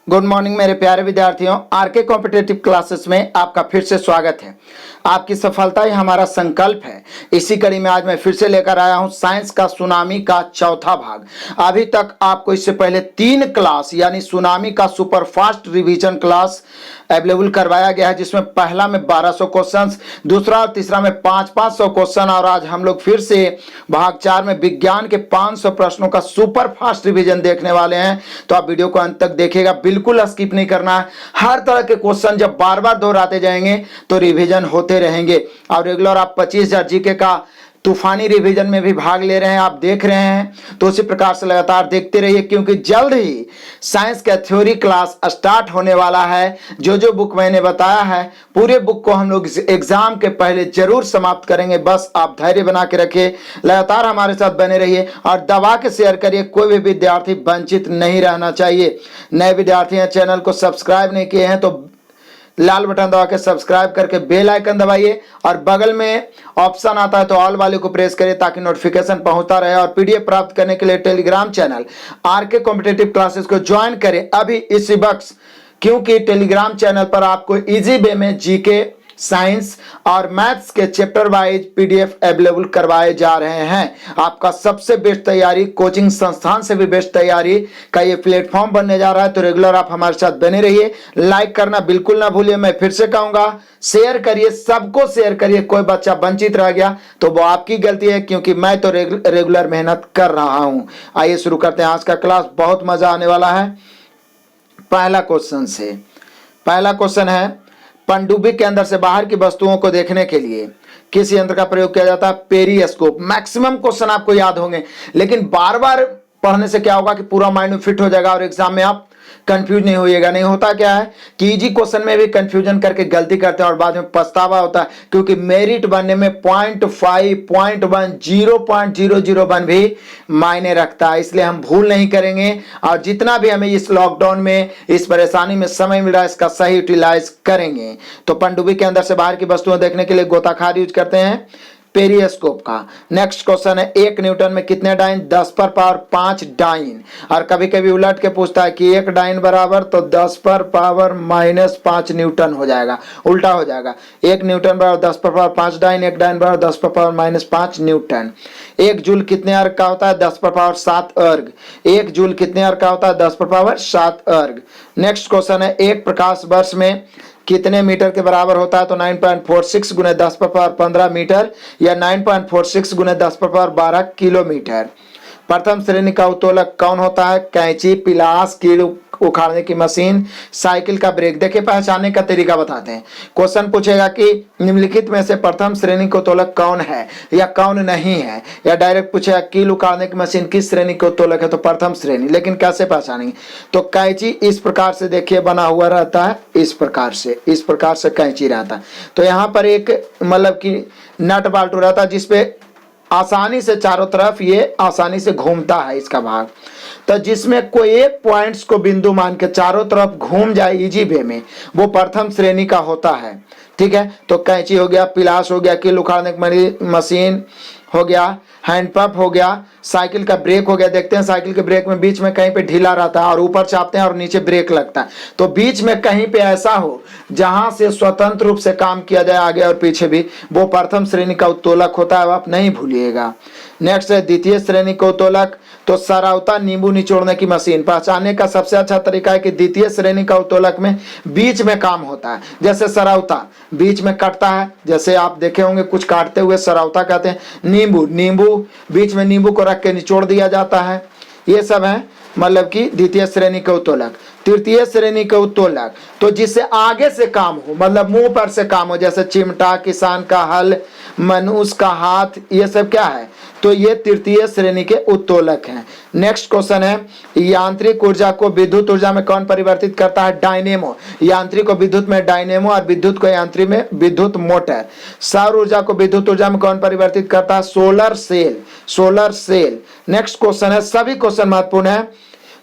Good morning मेरे प्यारे विद्यार्थियों, आरके कॉम्पिटिटिव क्लासेस में आपका फिर से स्वागत है। आपकी सफलता ही हमारा संकल्प है। इसी कड़ी में आज मैं फिर से लेकर आया हूं साइंस का सुनामी का चौथा भाग। अभी तक आपको इससे पहले 3 क्लास यानी सुनामी का super fast revision class available करवाया गया है, जिसमें पहला में 1200 क्वेश्चंस, दूसरा और तीसरा में 500 क्वेश्चन, और आज हम लोग फिर से भाग 4 में विज्ञान के 500 प्रश्नों का सुपर फास्ट रिवीजन देखने वाले हैं। तो आप वीडियो को अंत तक देखिएगा, बिल्कुल स्किप नहीं करना है। हर तरह के क्वेश्चन जब बार बार दोहराते जाएंगे तो रिवीजन होते रहेंगे। और रेगुलर आप 25,000 जीके का तूफानी रिवीजन में भी भाग ले रहे हैं, आप देख रहे हैं, तो उसी प्रकार से लगातार देखते रहिए, क्योंकि जल्द ही साइंस का थ्योरी क्लास स्टार्ट होने वाला है। जो बुक मैंने बताया है पूरे बुक को हम लोग एग्जाम के पहले जरूर समाप्त करेंगे। बस आप धैर्य बना के रखिए, लगातार हमारे साथ बने रहिए और दबा के शेयर करिए। कोई भी विद्यार्थी वंचित नहीं रहना चाहिए। नए विद्यार्थी हैं, चैनल को सब्सक्राइब नहीं किए हैं तो लाल बटन दबा के सब्सक्राइब करके बेल आइकन दबाइए, और बगल में ऑप्शन आता है तो ऑल वाले को प्रेस करिए ताकि नोटिफिकेशन पहुंचता रहे। और पीडीएफ प्राप्त करने के लिए Telegram channel RK competitive classes को ज्वाइन करें अभी इसी वक्त, क्योंकि टेलीग्राम चैनल पर आपको इजी वे में जीके, साइंस और मैथ्स के चैप्टर वाइज पीडीएफ अवेलेबल करवाए जा रहे हैं। आपका सबसे बेस्ट तैयारी, कोचिंग संस्थान से भी बेस्ट तैयारी का ये प्लेटफॉर्म बनने जा रहा है। तो रेगुलर आप हमारे साथ बने रहिए, लाइक करना बिल्कुल ना भूलिए। मैं फिर से कहूंगा, शेयर करिए, सबको शेयर करिए। कोई बच्चा वंचित रह गया तो वो आपकी गलती है, क्योंकि मैं तो रेगुलर मेहनत कर रहा हूं। आइए शुरू करते हैं आज का क्लास, बहुत मजा आने वाला है। पहला क्वेश्चन है, पनडुब्बी के अंदर से बाहर की वस्तुओं को देखने के लिए किस यंत्र का प्रयोग किया जाता है? पेरिस्कोप। मैक्सिमम क्वेश्चन आपको याद होंगे, लेकिन बार बार पढ़ने से क्या होगा कि पूरा माइंड में फिट हो जाएगा और एग्जाम में आप कंफ्यूज नहीं होइएगा। नहीं होता क्या है कि इजी क्वेश्चन में भी कंफ्यूजन करके गलती करते हैं और बाद में पछतावा होता है, क्योंकि मेरिट बनने में 0.5, 0.1, 0.001 भी मायने रखता है। इसलिए हम भूल नहीं करेंगे, और जितना भी हमें इस लॉकडाउन में, इस परेशानी में समय मिला है, इसका सही यूटिलाइज करेंगे। तो पनडुब्बी के अंदर से बाहर की वस्तुएं देखने के लिए गोताखार यूज करते हैं पेरिस्कोप का। नेक्स्ट क्वेश्चन है, 1 न्यूटन में कितने डाइन? 10 पर पावर 5 डाइन। और कभी कभी उलट के पूछता है कि 1 डाइन बराबर, तो 10 पर पावर -5 न्यूटन हो जाएगा, उल्टा हो जाएगा। 1 न्यूटन बराबर 10 पर पावर 5 डाइन, 1 डाइन बराबर 10 पर पावर -5 न्यूटन। 1 जूल कितने अर्ग का होता है? 10 पर पावर 7 अर्ग। 1 जूल कितने अर्ग का होता है? 10 पर पावर 7 अर्ग। नेक्स्ट क्वेश्चन है, 1 प्रकाश वर्ष में कितने मीटर के बराबर होता है? तो 9.46 गुने 10 पर पावर 15 मीटर, या 9.46 गुने 10 पर पावर 12 किलोमीटर। प्रथम श्रेणी का उत्तोलक कौन होता है? कैंची, पिलास, कील उखाड़ने की मशीन, साइकिल का ब्रेक। देखिए, पहचानने का तरीका बताते हैं। क्वेश्चन पूछेगा कि निम्नलिखित में से प्रथम श्रेणी का उत्तोलक कौन है या कौन नहीं है, या डायरेक्ट पूछेगा कील उखाड़ने की मशीन किस श्रेणी का उत्तोलक है? तो प्रथम श्रेणी। लेकिन कैसे पहचानेंगे? तो कैंची इस प्रकार से देखिए बना हुआ रहता है, इस प्रकार से कैंची रहता है। तो यहाँ पर एक मतलब कि नट बाल्टू रहता है, जिसपे आसानी से चारों तरफ ये आसानी से घूमता है इसका भाग। तो जिसमें कोई एक पॉइंट्स को बिंदु मान के चारों तरफ घूम जाए इजी वे में, वो प्रथम श्रेणी का होता है। ठीक है, तो कैंची हो गया, पिलास हो गया, कील उखाड़ने की मशीन हो गया, हैंड पंप हो गया, साइकिल का ब्रेक हो गया। देखते हैं साइकिल के ब्रेक में बीच में कहीं पे ढीला रहता है और ऊपर चापते हैं और नीचे ब्रेक लगता है। तो बीच में कहीं पे ऐसा हो जहां से स्वतंत्र रूप से काम किया जाए आगे और पीछे भी, वो प्रथम श्रेणी का उत्तोलक होता है, आप नहीं भूलिएगा। नेक्स्ट है द्वितीय श्रेणी का उत्तोलक, तो सरौता नींबू निचोड़ने की मशीन। पहचानने का सबसे अच्छा तरीका है कि द्वितीय श्रेणी का उत्तोलक में बीच में काम होता है। जैसे सरौता बीच में कटता है, जैसे आप देखे होंगे कुछ काटते हुए सरौता कहते हैं। नींबू बीच में नींबू को रख के निचोड़ दिया जाता है। ये सब है मतलब कि द्वितीय श्रेणी के उत्तोलक। तृतीय श्रेणी के उत्तोलक, तो जिससे आगे से काम हो, मतलब मुंह पर से काम हो, जैसे चिमटा, किसान का हल, मनुष्य का हाथ, ये सब क्या है? तो ये तृतीय श्रेणी के उत्तोलक हैं। नेक्स्ट क्वेश्चन है, यांत्रिक ऊर्जा को विद्युत ऊर्जा में कौन परिवर्तित करता है? डायनेमो। यांत्रिक को विद्युत में डायनेमो, और विद्युत को यांत्रिक में विद्युत मोटर। सौर ऊर्जा को विद्युत ऊर्जा में कौन परिवर्तित करता है? Solar cell. नेक्स्ट क्वेश्चन है, सभी क्वेश्चन महत्वपूर्ण है।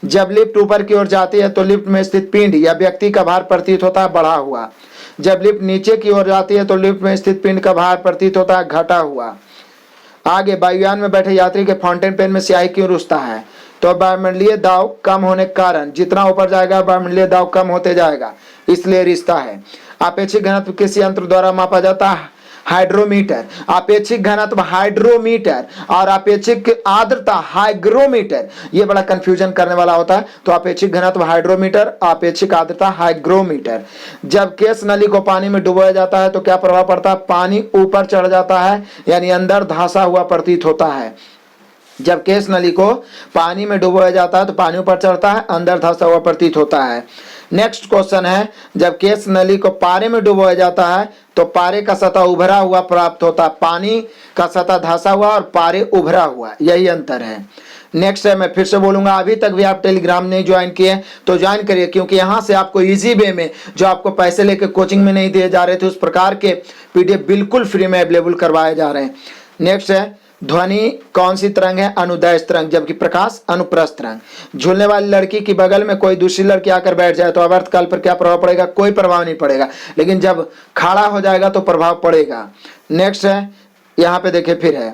जब लिफ्ट ऊपर की ओर जाती है तो लिफ्ट में स्थित पिंड या व्यक्ति का भार प्रतीत होता है बढ़ा हुआ। जब लिफ्ट नीचे की ओर जाती है तो लिफ्ट में स्थित पिंड का भार प्रतीत होता है घटा हुआ। आगे, वायुयान में बैठे यात्री के फाउंटेन पेन में स्याही क्यों रुसता है? तो वायुमंडलीय दाब कम होने के कारण जितना ऊपर जाएगा वायुमंडलीय दाब कम होते जाएगा, इसलिए रिश्ता है। आपेक्षिक घनत्व किस यंत्र द्वारा मापा जाता है? हाइड्रोमीटर। आपेक्षिक घनत्व हाइड्रोमीटर और आपेक्षिक आर्द्रता हाइग्रोमीटर, ये बड़ा कंफ्यूजन करने वाला होता है। तो आपेक्षिक घनत्व हाइड्रोमीटर, आपेक्षिक आर्द्रता हाइग्रोमीटर। जब केस नली को पानी में डुबोया जाता है तो क्या प्रभाव पड़ता है? पानी ऊपर चढ़ जाता है, यानी अंदर धंसा हुआ प्रतीत होता है। जब केस नली को पानी में डुबोया जाता है तो पानी ऊपर चढ़ता है, अंदर धंसा हुआ प्रतीत होता है। नेक्स्ट क्वेश्चन है, जब केस नली को पारे में डुबोया जाता है तो पारे का सतह उभरा हुआ प्राप्त होता है। पानी का सतह धंसा हुआ और पारे उभरा हुआ, यही अंतर है। नेक्स्ट है, मैं फिर से बोलूंगा, अभी तक भी आप टेलीग्राम नहीं ज्वाइन किए तो ज्वाइन करिए, क्योंकि यहाँ से आपको इजी वे में, जो आपको पैसे लेके कोचिंग में नहीं दिए जा रहे थे, उस प्रकार के पीडीएफ बिल्कुल फ्री में अवेलेबल करवाए जा रहे हैं। नेक्स्ट है, ध्वनि कौन सी तरंग है? अनुदैर्ध्य तरंग, जबकि प्रकाश अनुप्रस्थ तरंग। झूलने वाली लड़की की बगल में कोई दूसरी लड़की आकर बैठ जाए तो आवर्तकाल पर क्या प्रभाव पड़ेगा? कोई प्रभाव नहीं पड़ेगा, लेकिन जब खड़ा हो जाएगा तो प्रभाव पड़ेगा। नेक्स्ट है, यहाँ पे देखिए फिर है,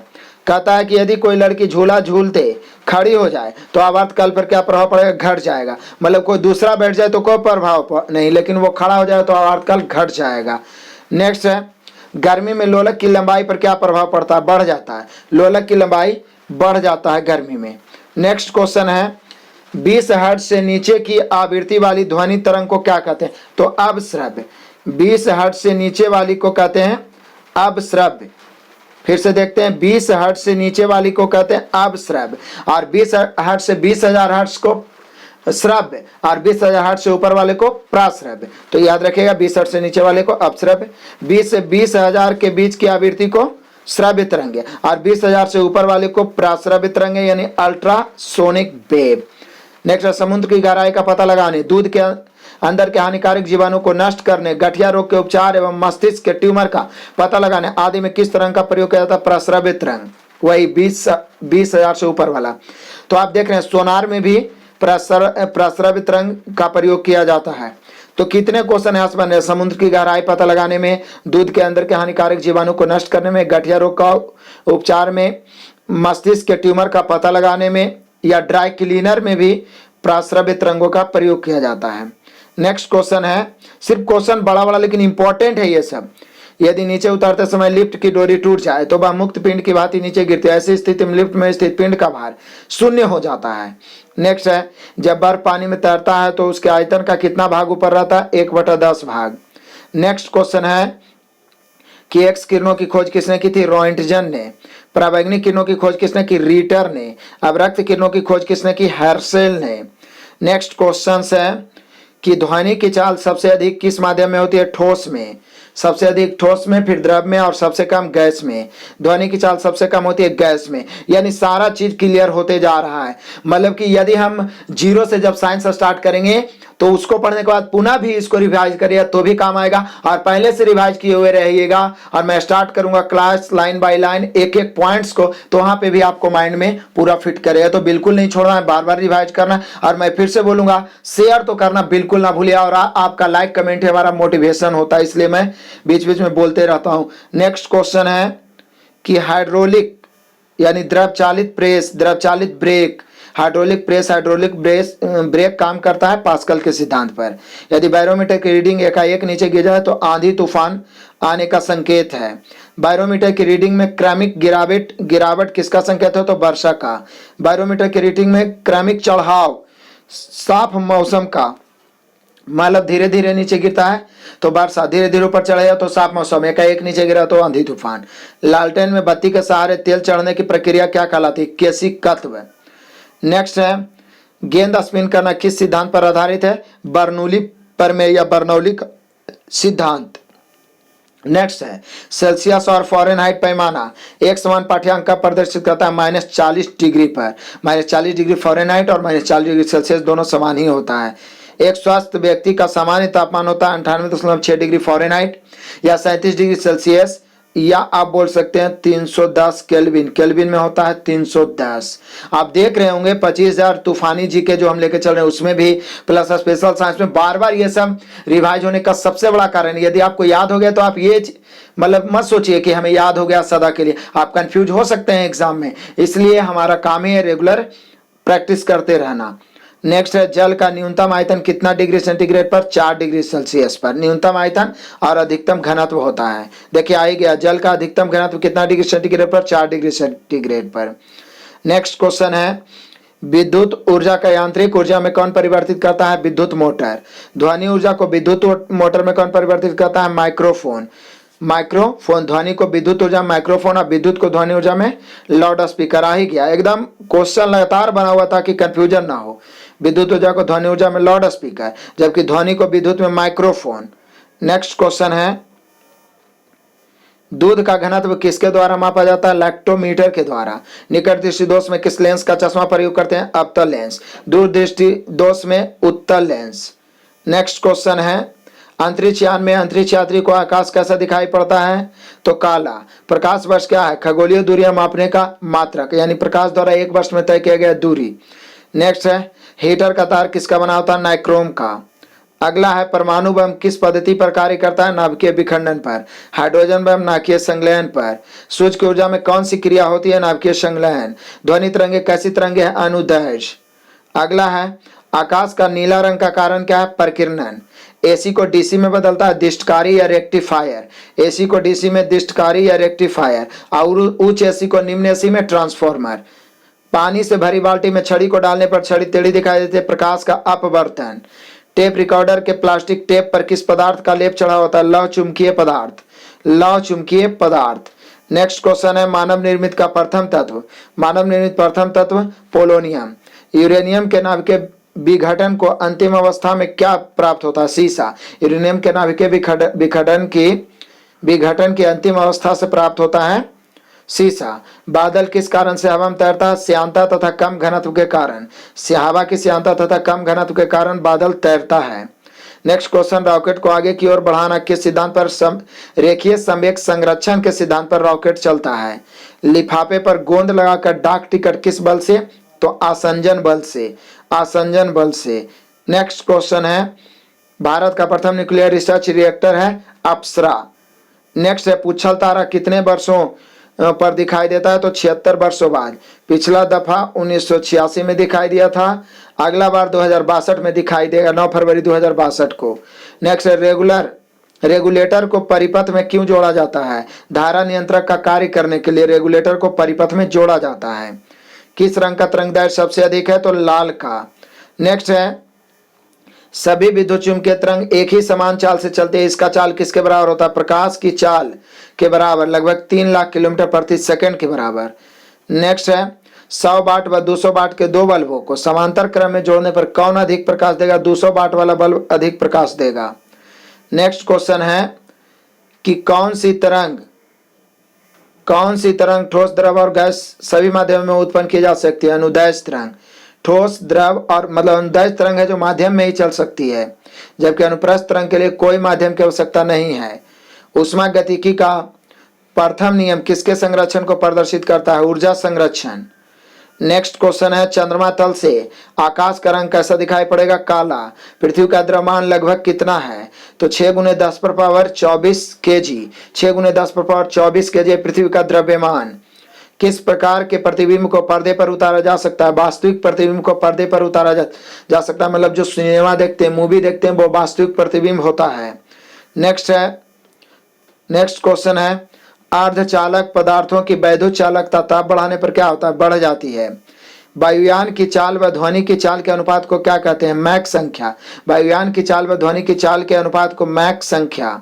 कहता है कि यदि कोई लड़की झूला झूलते खड़ी हो जाए तो आवर्तकाल पर क्या प्रभाव पड़ेगा? घट जाएगा। मतलब कोई दूसरा बैठ जाए तो कोई प्रभाव नहीं, लेकिन वो खड़ा हो जाए तो आवर्तकाल घट जाएगा। नेक्स्ट है, गर्मी में लोलक की लंबाई पर क्या प्रभाव पड़ता है? बढ़ जाता है। लोलक की लंबाई बढ़ जाता है गर्मी में। नेक्स्ट क्वेश्चन है, 20 हर्ट्ज से नीचे की आवृत्ति वाली ध्वनि तरंग को क्या कहते हैं? तो अपश्रव्य। 20 हर्ट्ज से नीचे वाली को कहते हैं अपश्रव्य। फिर से देखते हैं, 20 हर्ट्ज से नीचे वाली को कहते हैं अपश्रव्य, और 20 हर्ट्ज से 20,000 हर्ट्ज को श्रव्य, और 20,000 हर्ट्ज से ऊपर वाले को प्राश्रव्य। तो याद रखिएगा, 20 हर्ट्ज से नीचे वाले को अपश्रव्य, 20 से 20,000 के बीच की आवृत्ति को श्रव्य तरंग है, और 20,000 से ऊपर वाले को प्राश्रव्य तरंग है, यानी अल्ट्रासोनिक वेव। नेक्स्ट, समुद्र की गहराई का पता लगाने, दूध के अंदर के हानिकारक जीवाणु को नष्ट करने, गठिया रोग के उपचार एवं मस्तिष्क के ट्यूमर का पता लगाने आदि में किस तरंग का प्रयोग किया जाता है? प्रश्रव्य तरंग, वही 20,000 से ऊपर वाला। तो आप देख रहे हैं, सोनार में भी प्रश्रव्य तरंग का प्रयोग किया जाता है। तो कितने क्वेश्चन है आसमान? समुद्र की गहराई पता लगाने में, दूध के अंदर के हानिकारक जीवाणु को नष्ट करने में, गठिया रोग का उपचार में, मस्तिष्क के ट्यूमर का पता लगाने में, या ड्राई क्लीनर में भी प्रश्रव्य तरंगों का प्रयोग किया जाता है। नेक्स्ट क्वेश्चन है, सिर्फ क्वेश्चन बड़ा बड़ा लेकिन इंपॉर्टेंट है ये सब। यदि नीचे उतरते समय लिफ्ट की डोरी टूट जाए तो वह मुक्त पिंड की भांति नीचे गिरती है। ऐसी स्थिति में लिफ्ट में स्थित पिंड का भार शून्य हो जाता है। नेक्स्ट है, जब बर्फ पानी में तैरता है तो उसके आयतन का कितना भाग ऊपर रहता है? 1/10 भाग। नेक्स्ट क्वेश्चन है कि एक्स किरणों की खोज किसने की थी? रोएंटजन ने। पराबैंगनी किरणों की खोज किसने की? रीटर ने। अवरक्त किरणों की खोज किसने की? हर्शेल ने। नेक्स्ट क्वेश्चन है कि ध्वनि की चाल सबसे अधिक किस माध्यम में होती है? ठोस में। सबसे अधिक ठोस में, फिर द्रव में, और सबसे कम गैस में। ध्वनि की चाल सबसे कम होती है गैस में। यानी सारा चीज क्लियर होते जा रहा है। मतलब कि यदि हम जीरो से जब साइंस स्टार्ट करेंगे तो उसको पढ़ने के बाद पुनः भी इसको रिवाइज करिएगा तो भी काम आएगा, और पहले से रिवाइज किए हुए रहिएगा। और मैं स्टार्ट करूंगा क्लास लाइन बाय लाइन, एक एक पॉइंट्स को, तो वहां पे भी आपको माइंड में पूरा फिट करेगा। तो बिल्कुल नहीं छोड़ना है, बार बार रिवाइज करना। और मैं फिर से बोलूंगा, शेयर तो करना बिल्कुल ना भूलिए, और आपका लाइक कमेंट है हमारा मोटिवेशन होता है, इसलिए मैं बीच बीच में बोलते रहता हूं। नेक्स्ट क्वेश्चन है कि हाइड्रोलिक यानी द्रव चालित प्रेस, द्रव चालित brake, hydraulic press, hydraulic brake काम करता है पास्कल के सिद्धांत पर। यदि बैरोमीटर की रीडिंग एकाएक नीचे गिर जाए तो आंधी तूफान आने का संकेत है। बैरोमीटर की रीडिंग में क्रमिक गिरावट किसका संकेत है? तो वर्षा का। बैरोमीटर की रीडिंग में क्रमिक चढ़ाव साफ मौसम का, मतलब धीरे धीरे नीचे गिरता है तो वर्षा, धीरे धीरे ऊपर चढ़ेगा तो साफ मौसम, एकाएक नीचे गिरा तो आंधी तूफान। लालटेन में बत्ती के सहारे तेल चढ़ने की प्रक्रिया क्या कहलाती है? केशिकत्व। नेक्स्ट है, गेंद स्पिन करना किस सिद्धांत पर आधारित है? बर्नौली प्रमेय या बर्नौली सिद्धांत। नेक्स्ट है, सेल्सियस और फ़ारेनहाइट पैमाना एक समान पाठ्यांक का प्रदर्शित करता है -40 डिग्री पर। -40 डिग्री फ़ारेनहाइट और -40 डिग्री सेल्सियस दोनों समान ही होता है। एक स्वस्थ व्यक्ति का सामान्य तापमान होता है 98.6 डिग्री फ़ारेनहाइट या 37 डिग्री सेल्सियस, या आप बोल सकते हैं 310 केल्विन। केल्विन में होता है 310। आप देख रहे होंगे 25,000 तूफानी जी के जो हम लेके चल रहे हैं उसमें भी, प्लस स्पेशल साइंस में बार बार ये सब रिवाइज होने का सबसे बड़ा कारण, यदि आपको याद हो गया तो आप ये मतलब मत सोचिए कि हमें याद हो गया सदा के लिए, आप कंफ्यूज हो सकते हैं एग्जाम में। इसलिए हमारा काम है रेगुलर प्रैक्टिस करते रहना। नेक्स्ट है जल का न्यूनतम आयतन कितना डिग्री सेंटीग्रेड पर? 4 डिग्री सेल्सियस पर न्यूनतम आयतन और अधिकतम घनत्व होता है। देखिए आ ही गया, जल का अधिकतम घनत्व कितना डिग्री सेंटीग्रेड पर? 4 डिग्री सेंटीग्रेड पर। नेक्स्ट क्वेश्चन है विद्युत ऊर्जा का यांत्रिक ऊर्जा में कौन परिवर्तित करता है? विद्युत मोटर। ध्वनि ऊर्जा को विद्युत मोटर में कौन परिवर्तित करता है? माइक्रोफोन। माइक्रोफोन ध्वनि को विद्युत ऊर्जा माइक्रोफोन और विद्युत को ध्वनि ऊर्जा में लाउड स्पीकर। आ ही गया, एकदम क्वेश्चन लगातार बना हुआ ताकि कंफ्यूजन ना हो। विद्युत ऊर्जा को ध्वनि ऊर्जा में लाउड स्पीकर, जबकि ध्वनि को विद्युत में माइक्रोफोन। नेक्स्ट क्वेश्चन है दूध का घनत्व किसके द्वारा मापा जाता है? लैक्टोमीटर के द्वारा। निकट दृष्टि दोष में किस लेंस का चश्मा प्रयोग करते हैं? अवतल लेंस। दूर दृष्टि दोष में उत्तल लेंस। नेक्स्ट क्वेश्चन है अंतरिक्ष यान में अंतरिक्ष यात्री को आकाश कैसा दिखाई पड़ता है? तो काला। प्रकाश वर्ष क्या है? खगोलीय दूरियां मापने का मात्रक, यानी प्रकाश द्वारा एक वर्ष में तय किया गया दूरी। नेक्स्ट है हीटर का तार किसका बना होता है? नाइक्रोम का। अगला है परमाणु बम किस पद्धति पर कार्य करता है? नाभिकीय विखंडन पर। हाइड्रोजन बम नाभिकीय संलयन पर। सूर्य की ऊर्जा में कौन सी क्रिया होती है? नाभिकीय संलयन। ध्वनि तरंगे कैसी तरंगे है? अनुदैर्घ्य। अगला है आकाश का नीला रंग का कारण क्या है? प्रकीर्णन। एसी को डीसी में बदलता है दिष्टकारी या रेक्टिफायर। एसी को डीसी में दिष्टकारी या रेक्टिफायर और उच्च एसी को निम्न एसी में ट्रांसफॉर्मर। पानी से भरी बाल्टी में छड़ी को डालने पर छड़ी टेढ़ी दिखाई देती है, प्रकाश का अपवर्तन। टेप रिकॉर्डर के प्लास्टिक टेप पर किस पदार्थ का लेप चढ़ा होता है? लौह चुंबकीय पदार्थ। लौह चुंबकीय पदार्थ। नेक्स्ट क्वेश्चन है मानव निर्मित का प्रथम तत्व। मानव निर्मित प्रथम तत्व पोलोनियम। यूरेनियम के नाभिकीय विघटन को अंतिम अवस्था में क्या प्राप्त होता है? सीसा। यूरेनियम के नाभिकीय विघटन की अंतिम अवस्था से प्राप्त होता है सीसा। बादल किस कारण से हवा में तैरता है? श्यानता तथा कम घनत्व के कारण। हवा की श्यानता तथा कम घनत्व के कारण बादल तैरता है। नेक्स्ट क्वेश्चन रॉकेट को आगे की ओर बढ़ाना किस सिद्धांत पर? रेखीय संवेग संरक्षण के सिद्धांत पर रॉकेट चलता है। लिफाफे पर गोंद लगाकर डाक टिकट किस बल से? तो आसंजन बल से। आसंजन बल से। नेक्स्ट क्वेश्चन है भारत का प्रथम न्यूक्लियर रिसर्च रिएक्टर है अप्सरा। नेक्स्ट है पुच्छल तारा कितने वर्षों पर दिखाई देता है? तो 76 वर्षों बाद। पिछला दफा 1986 में दिखाई दिया था, अगला बार 2062 में दिखाई देगा, 9 फरवरी 2062 को। नेक्स्ट रेगुलेटर को परिपथ में क्यों जोड़ा जाता है? धारा नियंत्रक का कार्य करने के लिए रेगुलेटर को परिपथ में जोड़ा जाता है। किस रंग का तरंगदैर्घ्य सबसे अधिक है? तो लाल का। नेक्स्ट है सभी विद्युत चुंबकीय तरंग एक ही समान चाल से चलते हैं, इसका चाल किसके बराबर होता है? प्रकाश की चाल के बराबर, लगभग 3 लाख किलोमीटर प्रति सेकंड के बराबर। नेक्स्ट है 100 वाट व 200 वाट के दो बल्बों को समांतर क्रम में जोड़ने पर कौन अधिक प्रकाश देगा? 200 वाट वाला बल्ब अधिक प्रकाश देगा। नेक्स्ट क्वेश्चन है कि कौन सी तरंग ठोस द्रव और गैस सभी माध्यमों में उत्पन्न की जा सकती है? अनुदैर्घ्य तरंग। ठोस द्रव और मतलब अनुदैर्घ्य तरंग है जो माध्यम में ही चल सकती है, जबकि अनुप्रस्थ तरंग के लिए कोई माध्यम की आवश्यकता नहीं है। ऊष्मागतिकी का प्रथम नियम किसके संरक्षण को प्रदर्शित करता है? ऊर्जा संरक्षण। नेक्स्ट क्वेश्चन है चंद्रमा तल से आकाश का रंग कैसा दिखाई पड़ेगा? काला। पृथ्वी का द्रव्यमान लगभग कितना है? तो 6 × 10⁻24 kg। 6 × 10⁻24 kg पृथ्वी का द्रव्यमान। किस प्रकार के प्रतिबिंब को पर्दे पर उतारा जा सकता है? वास्तविक प्रतिबिंब को पर्दे पर उतारा जा सकता है, मतलब जो सिनेमा देखते हैं, मूवी देखते हैं, वो वास्तविक प्रतिबिंब होता है। नेक्स्ट क्वेश्चन है अर्धचालक पदार्थों की वैद्युत चालकता ताप बढ़ाने पर क्या होता है? बढ़ जाती है। वायुयान की चाल व ध्वनि की चाल के अनुपात को क्या कहते हैं? मैक संख्या। वायुयान की चाल व ध्वनि की चाल के अनुपात को मैक संख्या।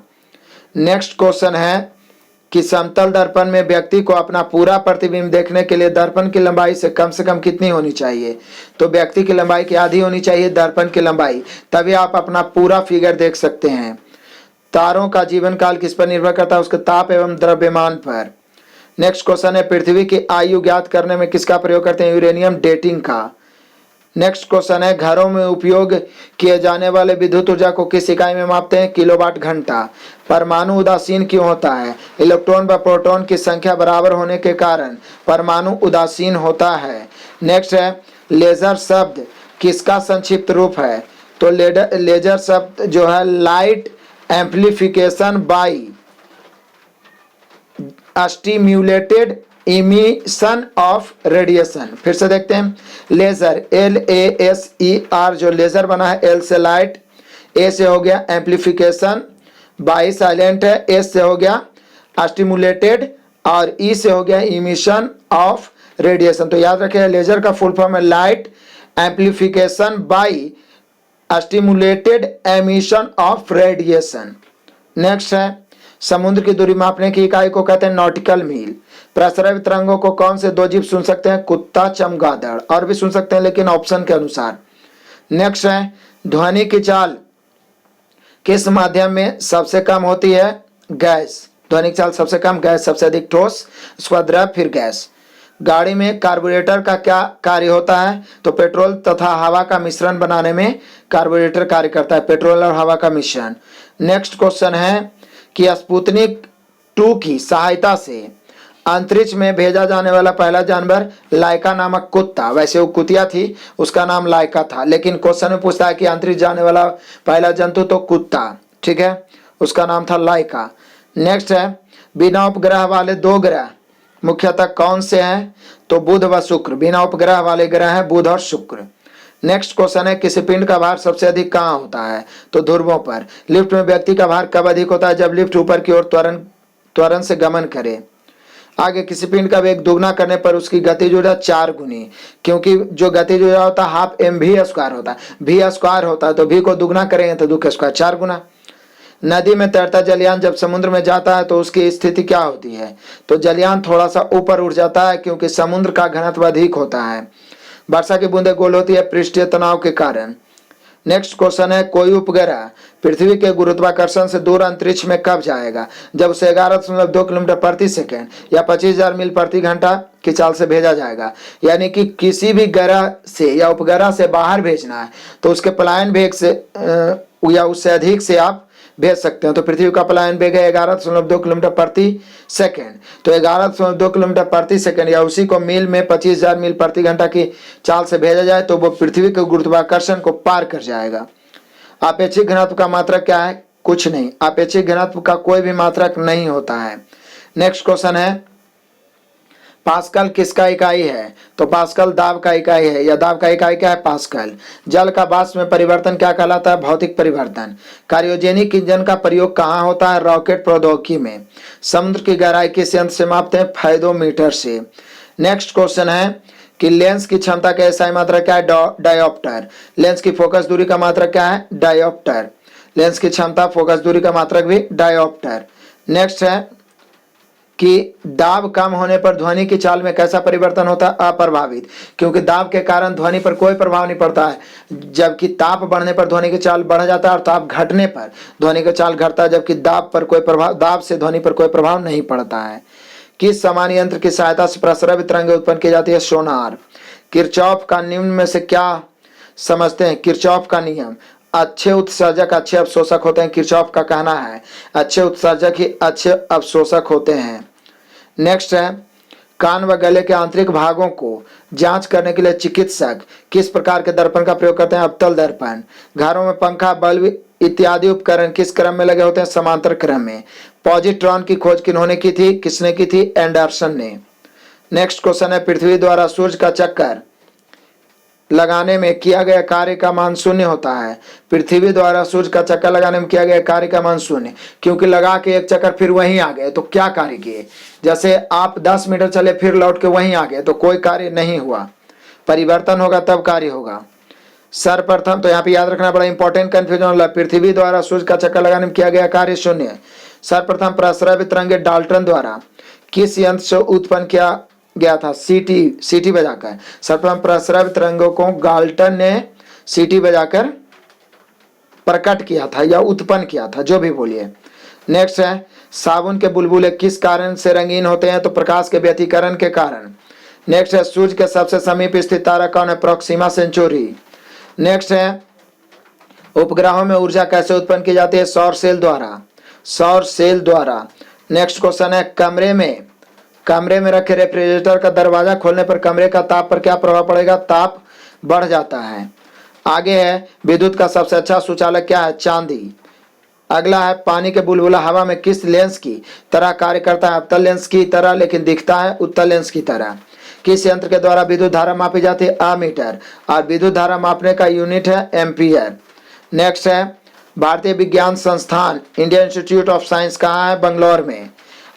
नेक्स्ट क्वेश्चन है कि समतल दर्पण में व्यक्ति को अपना पूरा प्रतिबिंब देखने के लिए दर्पण की लंबाई से कम कितनी होनी चाहिए? तो व्यक्ति की लंबाई की आधी होनी चाहिए दर्पण की लंबाई, तभी आप अपना पूरा फिगर देख सकते हैं। तारों का जीवन काल किस पर निर्भर करता है? उसके ताप एवं द्रव्यमान पर। नेक्स्ट क्वेश्चन है पृथ्वी की आयु ज्ञात करने में किसका प्रयोग करते हैं? यूरेनियम डेटिंग का। नेक्स्ट क्वेश्चन है घरों में उपयोग किए जाने वाले विद्युत ऊर्जा को किस इकाई में मापते हैं? किलोवाट घंटा। परमाणु उदासीन क्यों होता है? इलेक्ट्रॉन व प्रोटॉन की संख्या बराबर होने के कारण परमाणु उदासीन होता है। नेक्स्ट है लेजर शब्द किसका संक्षिप्त रूप है? तो लेजर शब्द जो है light amplification by stimulated emission of radiation. फिर से देखते हैं, लेजर LASER जो लेजर बना है, L से लाइट, A से हो गया एम्पलीफिकेशन, बाई साइलेंट है, S से हो गया स्टिमुलेटेड और E से हो गया इमिशन ऑफ रेडिएशन। तो याद रखिए लेजर का फुल फॉर्म है light amplification by stimulated emission of radiation. Next है समुद्र की दूरी मापने की इकाई को कहते हैं नॉटिकल मील। प्रस्रावित तरंगों को कौन से दो जीव सुन सकते हैं? कुत्ता, चमगादड़, और भी सुन सकते हैं लेकिन ऑप्शन के अनुसार। नेक्स्ट है ध्वनि की चाल किस माध्यम में सबसे कम होती है? गैस। ध्वनि की चाल सबसे कम गैस, सबसे अधिक ठोस, उसके बाद द्रव, फिर गैस। गाड़ी में कार्बोरेटर का क्या कार्य होता है? तो पेट्रोल तथा हवा का मिश्रण बनाने में कार्बोरेटर कार्य करता है, पेट्रोल और हवा का मिश्रण। नेक्स्ट क्वेश्चन है कि स्पुतनिक 2 की सहायता से अंतरिक्ष में भेजा जाने वाला पहला जानवर लाइका नामक कुत्ता, वैसे वो कुतिया थी, उसका नाम लाइका था, लेकिन क्वेश्चन में पूछता है कि अंतरिक्ष जाने वाला पहला जंतु तो कुत्ता, ठीक है, उसका नाम था लाइका। नेक्स्ट है बिना उपग्रह वाले 2 ग्रह मुख्यतः कौन से हैं? तो बुध व शुक्र। बिना उपग्रह वाले ग्रह हैं बुध और शुक्र। नेक्स्ट क्वेश्चन है किसी पिंड का भार सबसे अधिक कहाँ होता है? तो ध्रुवों पर। लिफ्ट में व्यक्ति का भार कब अधिक होता है? जब लिफ्ट ऊपर की ओर त्वरण से गमन करे। आगे किसी पिंड का वेग दुगना करने पर उसकी गतिज ऊर्जा 4 गुनी, क्योंकि जो गतिज ऊर्जा होता है हाफ mv² होता है, v² होता है, तो v को दुगना करेंगे तो दु स्क्वायर 4 गुना। नदी में तैरता जलयान जब समुद्र में जाता है तो उसकी स्थिति क्या होती है? तो जलयान थोड़ा सा ऊपर उठ जाता है क्योंकि समुद्र का घनत्व अधिक होता है। वर्षा की बूंदें गोल होती है पृष्ठीय तनाव के कारण। नेक्स्ट क्वेश्चन है कोई उपग्रह पृथ्वी के गुरुत्वाकर्षण से दूर अंतरिक्ष में कब जाएगा? जब उसे 11.2 किलोमीटर प्रति सेकेंड या 25,000 मील प्रति घंटा की चाल से भेजा जाएगा। यानी कि किसी भी ग्रह से या उपग्रह से बाहर भेजना है तो उसके पलायन वेग से या उससे अधिक से आप भेज सकते हैं। तो पृथ्वी का पलायन वेग है 11.2 किलोमीटर प्रति सेकेंड, तो 11.2 किलोमीटर प्रति सेकेंड या उसी को मील में 25,000 मील प्रति घंटा की चाल से भेजा जाए तो वो पृथ्वी के गुरुत्वाकर्षण को पार कर जाएगा। आपेक्षिक घनत्व का मात्रक क्या है? कुछ नहीं, आपेक्षिक घनत्व का कोई भी मात्रक नहीं होता है। नेक्स्ट क्वेश्चन है पास्कल किसका इकाई है? तो पास्कल दाब का इकाई है, या दाब का इकाई क्या है? पास्कल। जल का वाष्प में परिवर्तन क्या कहलाता है? भौतिक परिवर्तन। क्रायोजेनिक इंजन का प्रयोग कहाँ होता है? रॉकेट प्रौद्योगिकी में। समुद्र की गहराई किस यंत्र से मापते हैं? फायदोमीटर से। नेक्स्ट क्वेश्चन है कि लेंस की क्षमता का एसआई मात्रक क्या है? डायोप्टर। लेंस की फोकस दूरी का मात्रक क्या है? डायोप्टर। लेंस की क्षमता फोकस दूरी का मात्रक भी डायोप्टर। नेक्स्ट है कि दाब कम होने पर ध्वनि की चाल में कैसा परिवर्तन होता है? अप्रभावित, क्योंकि दाब के कारण ध्वनि पर कोई प्रभाव नहीं पड़ता है, जबकि ताप बढ़ने पर ध्वनि की चाल बढ़ जाता है और ताप घटने पर ध्वनि की चाल घटता है, जबकि दाब से ध्वनि पर कोई प्रभाव नहीं पड़ता है। किस समान यंत्र की सहायता से प्रस्रावित तरंगें उत्पन्न की जाती है? सोनार। किरचॉफ का निम्न में से क्या समझते हैं? किरचॉफ का नियम। अच्छे उत्सर्जक अच्छे अवशोषक होते हैं, किरचॉफ का कहना है अच्छे उत्सर्जक ही अच्छे अवशोषक होते हैं। नेक्स्ट है कान व गले के आंतरिक भागों को जांच करने के लिए चिकित्सक किस प्रकार के दर्पण का प्रयोग करते हैं? अवतल दर्पण। घरों में पंखा, बल्ब इत्यादि उपकरण किस क्रम में लगे होते हैं? समांतर क्रम में। पॉजिट्रॉन की खोज किन्होंने की थी? किसने की थी? एंडरसन ने। नेक्स्ट क्वेश्चन है पृथ्वी द्वारा सूर्य का चक्कर लगाने में किया गया कार्य का मान शून्य होता है। पृथ्वी द्वारा सूर्य का चक्कर लगाने में किया गया कार्य का मान शून्य, क्योंकि लगा के एक चक्कर फिर वहीं आ गए तो क्या कार्य किए? जैसे आप 10 मीटर चले फिर लौट के वहीं आ गए तो कोई कार्य नहीं हुआ, परिवर्तन होगा तब कार्य होगा। सर्वप्रथम तो यहाँ पे याद रखना बड़ा इंपॉर्टेंट कंफ्यूजन वाला, पृथ्वी द्वारा सूर्य का चक्कर लगाने में किया गया कार्य शून्य। सर्वप्रथम प्रस्रावित तरंगें डाल्टन द्वारा किस यंत्र से उत्पन्न किया गया था? सीटी बजाकर। सर्वप्रथम प्रस्रावित तरंगों को डाल्टन ने सीटी बजाकर प्रकट किया था या उत्पन्न किया था, जो भी बोलिए। नेक्स्ट है साबुन के बुलबुले किस कारण से रंगीन होते हैं? तो प्रकाश के व्यतिकरण के कारण। नेक्स्ट है सूर्य के सबसे समीप स्थित तारा कौन है? Proxima Centauri. नेक्स्ट है उपग्रहों में ऊर्जा कैसे उत्पन्न की जाती है? सौर सेल द्वारा। सौर सेल द्वारा। नेक्स्ट क्वेश्चन है कमरे में रखे रेफ्रिजरेटर का दरवाजा खोलने पर कमरे का ताप पर क्या प्रभाव पड़ेगा? ताप बढ़ जाता है। आगे है विद्युत का सबसे अच्छा सुचालक क्या है? चांदी। अगला है पानी के बुलबुला हवा में किस लेंस की तरह कार्य करता है? अवतल लेंस की तरह, लेकिन दिखता है उत्तल लेंस की तरह। किस यंत्र के द्वारा विद्युत धारा मापी जाती है? अमीटर। और विद्युत धारा मापने का यूनिट है एम्पियर। नेक्स्ट है भारतीय विज्ञान संस्थान इंडियन इंस्टीट्यूट ऑफ साइंस कहाँ है? बंगलौर में।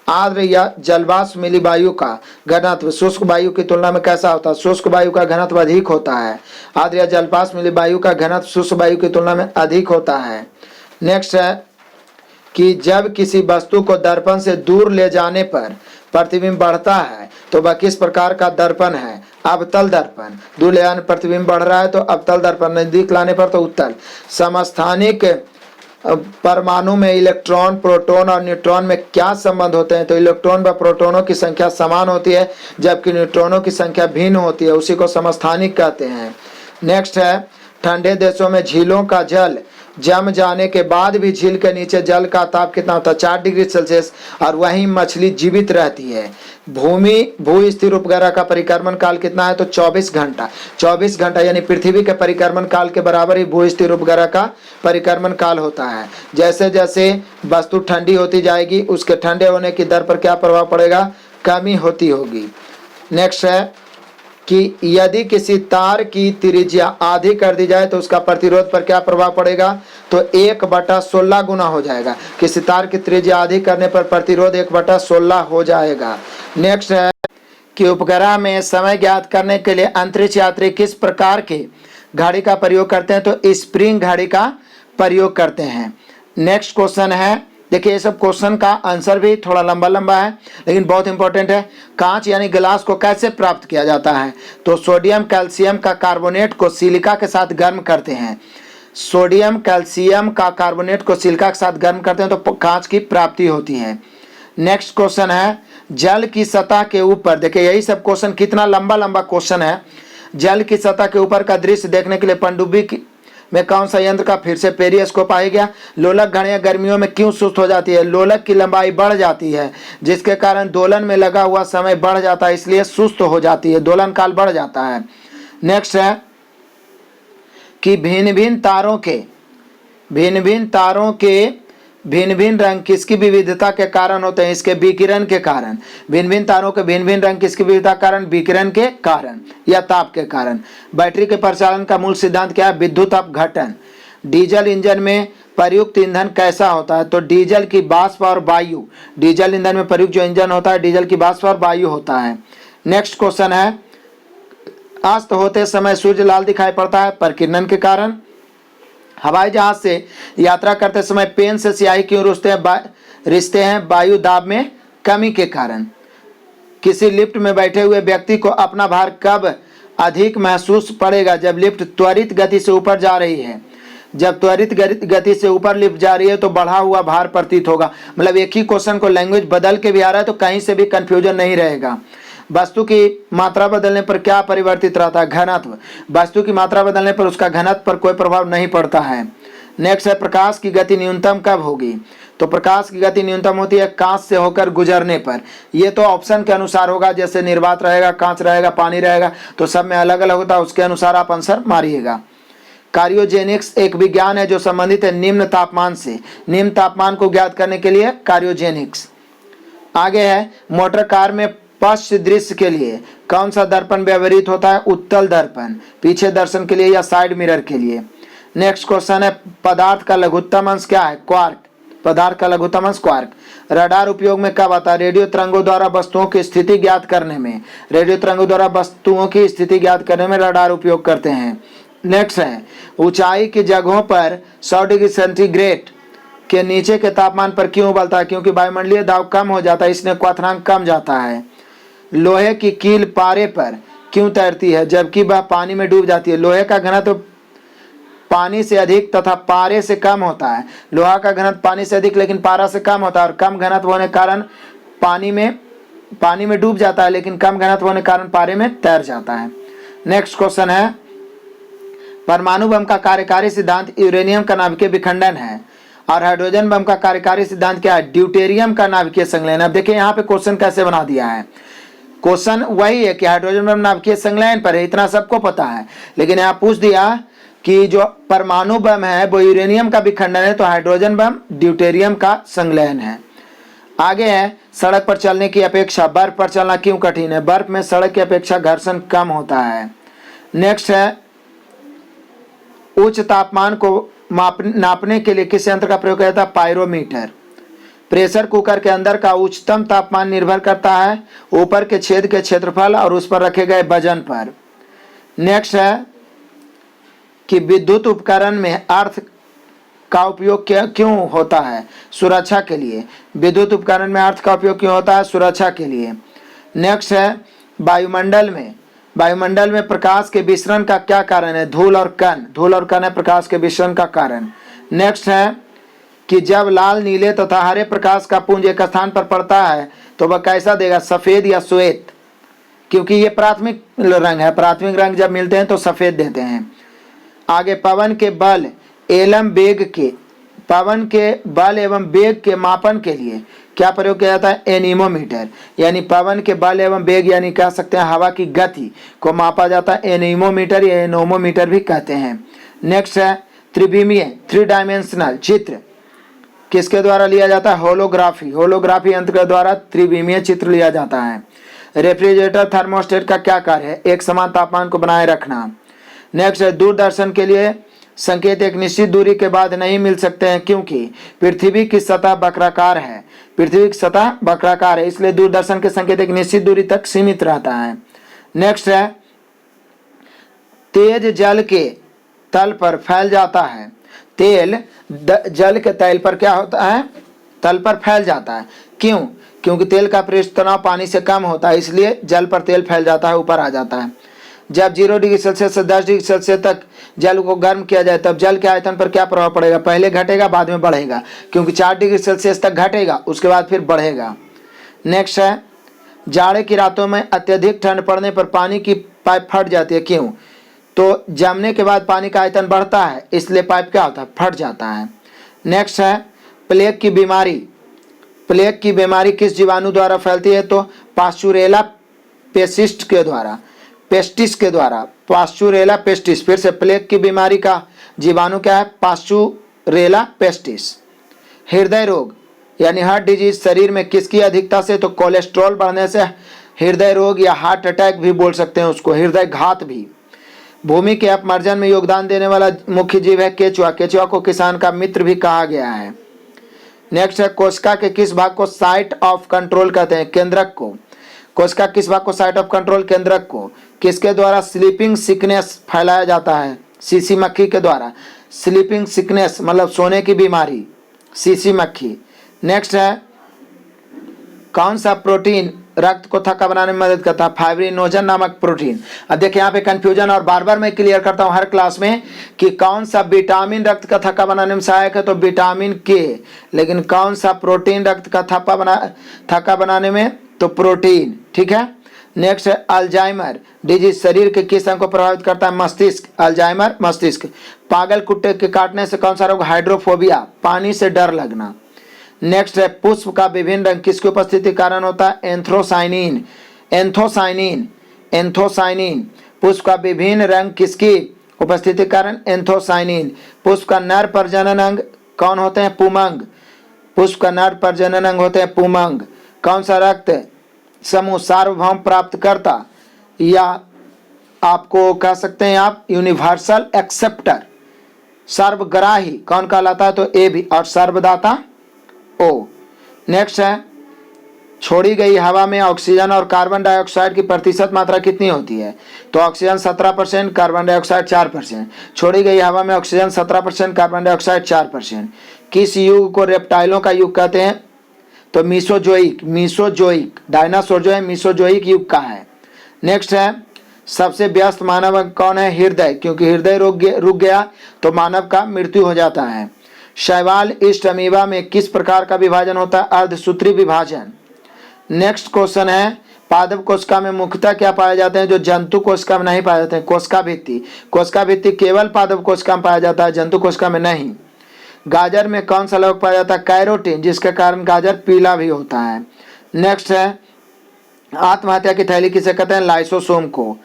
आर्द्र या जलवाष्प मिली वायु का घनत्व शुष्क वायु की तुलना में कैसा होता है? शुष्क वायु का घनत्व अधिक होता है। आर्द्र या जलवाष्प मिली वायु का घनत्व शुष्क वायु की तुलना में अधिक होता है। नेक्स्ट है कि जब किसी वस्तु को दर्पण से दूर ले जाने पर प्रतिबिंब बढ़ता है तो वह किस प्रकार का दर्पण है? अवतल दर्पण। दूर ले जाने पर प्रतिबिंब बढ़ रहा है तो अवतल दर्पण, नजदीक लाने पर तो उत्तल। समस्थानिक परमाणु में इलेक्ट्रॉन, प्रोटॉन और न्यूट्रॉन में क्या संबंध होते हैं? तो इलेक्ट्रॉन व प्रोटॉनों की संख्या समान होती है जबकि न्यूट्रॉनों की संख्या भिन्न होती है, उसी को समस्थानिक कहते हैं। नेक्स्ट है ठंडे देशों में झीलों का जल जम जाने के बाद भी झील के नीचे जल का ताप कितना होता है? 4 डिग्री सेल्सियस, और वहीं मछली जीवित रहती है। भू स्थिर उपग्रह का परिक्रमण काल कितना है? तो 24 घंटा। 24 घंटा यानी पृथ्वी के परिक्रमण काल के बराबर ही भू स्थिर उपग्रह का परिक्रमण काल होता है। जैसे जैसे वस्तु ठंडी होती जाएगी उसके ठंडे होने की दर पर क्या प्रभाव पड़ेगा? कमी होती होगी। नेक्स्ट है कि यदि किसी तार की त्रिज्या आधी कर दी जाए तो उसका प्रतिरोध पर क्या प्रभाव पड़ेगा? तो 1/16 गुना हो जाएगा। किसी तार की त्रिज्या आधी करने पर प्रतिरोध 1/16 हो जाएगा। नेक्स्ट है कि उपग्रह में समय ज्ञात करने के लिए अंतरिक्ष यात्री किस प्रकार के घड़ी का प्रयोग करते हैं? तो स्प्रिंग घड़ी का प्रयोग करते हैं। नेक्स्ट क्वेश्चन है, देखिए ये सब क्वेश्चन का आंसर भी थोड़ा लंबा लंबा है लेकिन बहुत इंपॉर्टेंट है। कांच यानी गिलास को कैसे प्राप्त किया जाता है? तो सोडियम कैल्शियम का कार्बोनेट को सिलिका के साथ गर्म करते हैं। सोडियम कैल्शियम का कार्बोनेट को सिलिका के साथ गर्म करते हैं तो कांच की प्राप्ति होती है। नेक्स्ट क्वेश्चन है जल की सतह के ऊपर, देखिए यही सब क्वेश्चन कितना लंबा लंबा क्वेश्चन है। जल की सतह के ऊपर का दृश्य देखने के लिए पनडुब्बी में कौन सा यंत्र का फिर से पेरिस्कोप आ गया? लोलक घड़ियां गर्मियों में क्यों सुस्त हो जाती है? लोलक की लंबाई बढ़ जाती है जिसके कारण दोलन में लगा हुआ समय बढ़ जाता है, इसलिए सुस्त हो जाती है, दोलन काल बढ़ जाता है। नेक्स्ट है कि भिन्न भिन्न रंग किसकी विविधता के कारण होते हैं? इसके विकिरण के कारण। भिन्न भिन्न तारों के भिन्न भिन्न रंग किसकी विविधता के कारण? विकिरण के कारण या ताप के कारण। बैटरी के परिचालन का मूल सिद्धांत क्या है? विद्युत अपघटन। डीजल इंजन में प्रयुक्त ईंधन कैसा होता है? तो डीजल की वाष्प और वायु। डीजल ईंधन में प्रयुक्त जो इंजन होता है डीजल की वाष्प और वायु होता है। नेक्स्ट क्वेश्चन है अस्त होते समय सूर्य लाल दिखाई पड़ता है? प्रकीर्णन के कारण। हवाई जहाज से यात्रा करते समय पेन से स्याही क्यों रिश्ते हैं? वायु दाब में कमी के कारण। किसी लिफ्ट में बैठे हुए व्यक्ति को अपना भार कब अधिक महसूस पड़ेगा? जब लिफ्ट त्वरित गति से ऊपर जा रही है। जब त्वरित गति से ऊपर लिफ्ट जा रही है तो बढ़ा हुआ भार प्रतीत होगा। मतलब एक ही क्वेश्चन को लैंग्वेज बदल के भी आ रहा है तो कहीं से भी कंफ्यूजन नहीं रहेगा। वस्तु की मात्रा बदलने पर क्या परिवर्तित रहता है? घनत्व। वस्तु की मात्रा बदलने पर उसका घनत्व पर कोई प्रभाव नहीं पड़ता है। नेक्स्ट है प्रकाश की गति न्यूनतम कब होगी? तो प्रकाश की गति न्यूनतम होती है कांच से होकर गुजरने पर। ये तो ऑप्शन के अनुसार होगा, जैसे निर्वात रहेगा, कांच रहेगा, पानी रहेगा, तो सब में अलग अलग होता है, उसके अनुसार आप आंसर मारिएगा। कार्योजेनिक्स एक विज्ञान है जो संबंधित है निम्न तापमान से। निम्न तापमान को ज्ञात करने के लिए कार्योजेनिक्स। आगे है मोटर कार में पश्च दृश्य के लिए कौन सा दर्पण व्यवहृत होता है? उत्तल दर्पण। पीछे दर्शन के लिए या साइड मिरर के लिए। नेक्स्ट क्वेश्चन है पदार्थ का लघुत्तम अंश क्या है? क्वार्क। पदार्थ का लघुत्तम अंश क्वार्क। रडार उपयोग में कब आता है? रेडियो तरंगों द्वारा वस्तुओं की स्थिति ज्ञात करने में। रेडियो तरंगों द्वारा वस्तुओं की स्थिति ज्ञात करने में रडार उपयोग करते हैं। नेक्स्ट है ऊंचाई की जगहों पर 100 डिग्री सेंटीग्रेड के नीचे के तापमान पर क्यों उबलता है? क्योंकि वायुमंडलीय दाब कम हो जाता है, इसलिए क्वथनांक कम जाता है। लोहे की कील पारे पर क्यों तैरती है जबकि वह पानी में डूब जाती है? लोहे का घनत्व पानी से अधिक तथा पारे से कम होता है। लोहा का घनत्व पानी से अधिक लेकिन पारा से कम होता है, और कम घनत्व होने के कारण पानी में डूब जाता है लेकिन कम घनत्व होने के कारण पारे में तैर जाता है। नेक्स्ट क्वेश्चन है परमाणु बम का कार्यकारी सिद्धांत यूरेनियम का नाभिकीय विखंडन है, और हाइड्रोजन बम का कार्यकारी सिद्धांत क्या है? ड्यूटेरियम का नाभिकीय संलयन। अब देखिए यहाँ पे क्वेश्चन कैसे बना दिया है। क्वेश्चन वही है कि हाइड्रोजन बम नाभिकीय संलयन पर है, इतना सबको पता है, लेकिन यहाँ पूछ दिया कि जो परमाणु बम है वो यूरेनियम का विखंडन है, तो हाइड्रोजन बम ड्यूटेरियम का संलयन है। आगे है सड़क पर चलने की अपेक्षा बर्फ पर चलना क्यों कठिन है? बर्फ में सड़क की अपेक्षा घर्षण कम होता है। नेक्स्ट है उच्च तापमान को नापने के लिए किस यंत्र का प्रयोग किया जाता है? पायरोमीटर। प्रेशर कुकर के अंदर का उच्चतम तापमान निर्भर करता है ऊपर के छेद के क्षेत्रफल और उस पर रखे गए वजन पर। नेक्स्ट है कि विद्युत उपकरण में अर्थ का उपयोग क्यों होता है? सुरक्षा के लिए। विद्युत उपकरण में अर्थ का उपयोग क्यों होता है? सुरक्षा के लिए। नेक्स्ट है वायुमंडल में प्रकाश के विसरण का क्या कारण है? धूल और कण है प्रकाश के विसरण का कारण। नेक्स्ट है कि जब लाल, नीले तथा हरे प्रकाश का पुंज एक स्थान पर पड़ता है तो वह कैसा देगा? सफेद या श्वेत, क्योंकि ये प्राथमिक रंग है। प्राथमिक रंग जब मिलते हैं तो सफेद देते हैं। आगे पवन के बल एवं वेग के मापन के लिए क्या प्रयोग किया जाता है? एनीमोमीटर। यानी पवन के बल एवं वेग यानी कह सकते हैं हवा की गति को मापा जाता है एनीमोमीटर या एनोमोमीटर भी कहते हैं। नेक्स्ट है त्रिविमीय 3 डायमेंशनल चित्र किसके द्वारा लिया जाता है? होलोग्राफी यंत्र के द्वारा त्रिविमीय चित्र लिया जाता है। रेफ्रिजरेटर थर्मोस्टेट का क्या कार्य है? एक समान तापमान को बनाए रखना। नेक्स्ट है दूरदर्शन के लिए संकेत एक निश्चित दूरी के बाद नहीं मिल सकते हैं क्योंकि पृथ्वी की सतह वक्राकार है। इसलिए दूरदर्शन के संकेत एक निश्चित दूरी तक सीमित रहता है। नेक्स्ट है तेज जल के तल पर फैल जाता है। तेल जल के तल पर क्या होता है? तल पर फैल जाता है। क्यों? क्योंकि तेल का पृष्ठ तनाव पानी से कम होता है, इसलिए जल पर तेल फैल जाता है, ऊपर आ जाता है। जब 0 डिग्री सेल्सियस से 10 डिग्री सेल्सियस तक जल को गर्म किया जाए तब जल के आयतन पर क्या प्रभाव पड़ेगा? पहले घटेगा बाद में बढ़ेगा, क्योंकि 4 डिग्री सेल्सियस तक घटेगा उसके बाद फिर बढ़ेगा। नेक्स्ट है जाड़े की रातों में अत्यधिक ठंड पड़ने पर पानी की पाइप फट जाती है। क्यों? तो जमने के बाद पानी का आयतन बढ़ता है, इसलिए पाइप क्या होता है? फट जाता है। नेक्स्ट है प्लेग की बीमारी किस जीवाणु द्वारा फैलती है? तो पास्चुरेला पेस्टिस के द्वारा। Pasteurella pestis. फिर से प्लेग की बीमारी का जीवाणु क्या है? Pasteurella pestis. हृदय रोग यानी हार्ट डिजीज शरीर में किसकी अधिकता से? तो कोलेस्ट्रॉल बढ़ने से हृदय रोग या हार्ट अटैक भी बोल सकते हैं उसको, हृदय घात भी। भूमि के अपमर्जन में योगदान देने वाला मुख्य जीव है केचुआ। केचुआ को किसान का मित्र भी कहा गया है। नेक्स्ट है कोशिका के किस भाग को साइट ऑफ कंट्रोल कहते हैं? केंद्रक को। कोशिका किस भाग को साइट ऑफ कंट्रोल? केंद्रक को। किसके द्वारा स्लीपिंग सिकनेस फैलाया जाता है? सीसी मक्खी के द्वारा। स्लीपिंग सिकनेस मतलब सोने की बीमारी, सीसी मक्खी। नेक्स्ट है कौन सा प्रोटीन रक्त को थक्का बनाने में मदद करता है? फाइब्रिनोजन नामक प्रोटीन। अब देखिए यहाँ पे कंफ्यूजन और बार बार मैं क्लियर करता हूँ हर क्लास में कि कौन सा विटामिन रक्त का थक्का बनाने में सहायक है? तो विटामिन के। लेकिन कौन सा प्रोटीन रक्त का थक्का बनाने में? तो प्रोटीन। ठीक है। नेक्स्ट है अल्जाइमर डिजीज शरीर के किस अंग को प्रभावित करता है? मस्तिष्क। अल्जाइमर मस्तिष्क। पागल कुत्ते के काटने से कौन सा रोग? हाइड्रोफोबिया, पानी से डर लगना। नेक्स्ट है पुष्प का विभिन्न रंग किसकी उपस्थिति के कारण होता है? एंथोसाइनिन। पुष्प का विभिन्न रंग किसकी उपस्थिति के कारण? एंथोसाइनिन। पुष्प का नर प्रजनन अंग कौन होते हैं? पुमंग। पुष्प का नर प्रजनन अंग होते हैं पुमंग। कौन सा रक्त समूह सार्वभौम प्राप्त करता या आपको कह सकते हैं आप यूनिवर्सल एक्सेप्टर, सर्वग्राही कौन कहलाता है? तो ए भी। और सर्वदाता ओ। नेक्स्ट है छोड़ी गई हवा में ऑक्सीजन और कार्बन डाइऑक्साइड की प्रतिशत मात्रा कितनी होती है? तो ऑक्सीजन 17%, कार्बन डाइऑक्साइड 4%। छोड़ी गई हवा में ऑक्सीजन 17%, कार्बन डाइऑक्साइड 4%। किस युग को रेप्टाइलों का युग कहते हैं? तो मीसोजोइक। डायनासोर जो है मीसोजोइक युग का है। नेक्स्ट है सबसे व्यस्त मानव अंग कौन है? हृदय, क्योंकि हृदय रुक गया तो मानव का मृत्यु हो जाता है। शैवाल ईस्ट अमीबा में किस प्रकार का विभाजन होता है? अर्धसूत्री विभाजन। नेक्स्ट क्वेश्चन है पादप कोशिका में मुख्यतः क्या पाए जाते हैं जो जंतु कोशिका में नहीं पाए जाते हैं? कोशिका भित्ति। कोशिका भित्ति केवल पादप कोशिका में पाया जाता है, जंतु कोशिका में नहीं। गाजर में कौन सा लवक पाया जाता है? कैरोटीन, जिसके कारण गाजर पीला भी होता है। नेक्स्ट है आत्महत्या की थैली किसे कहते हैं? लाइसोसोम को।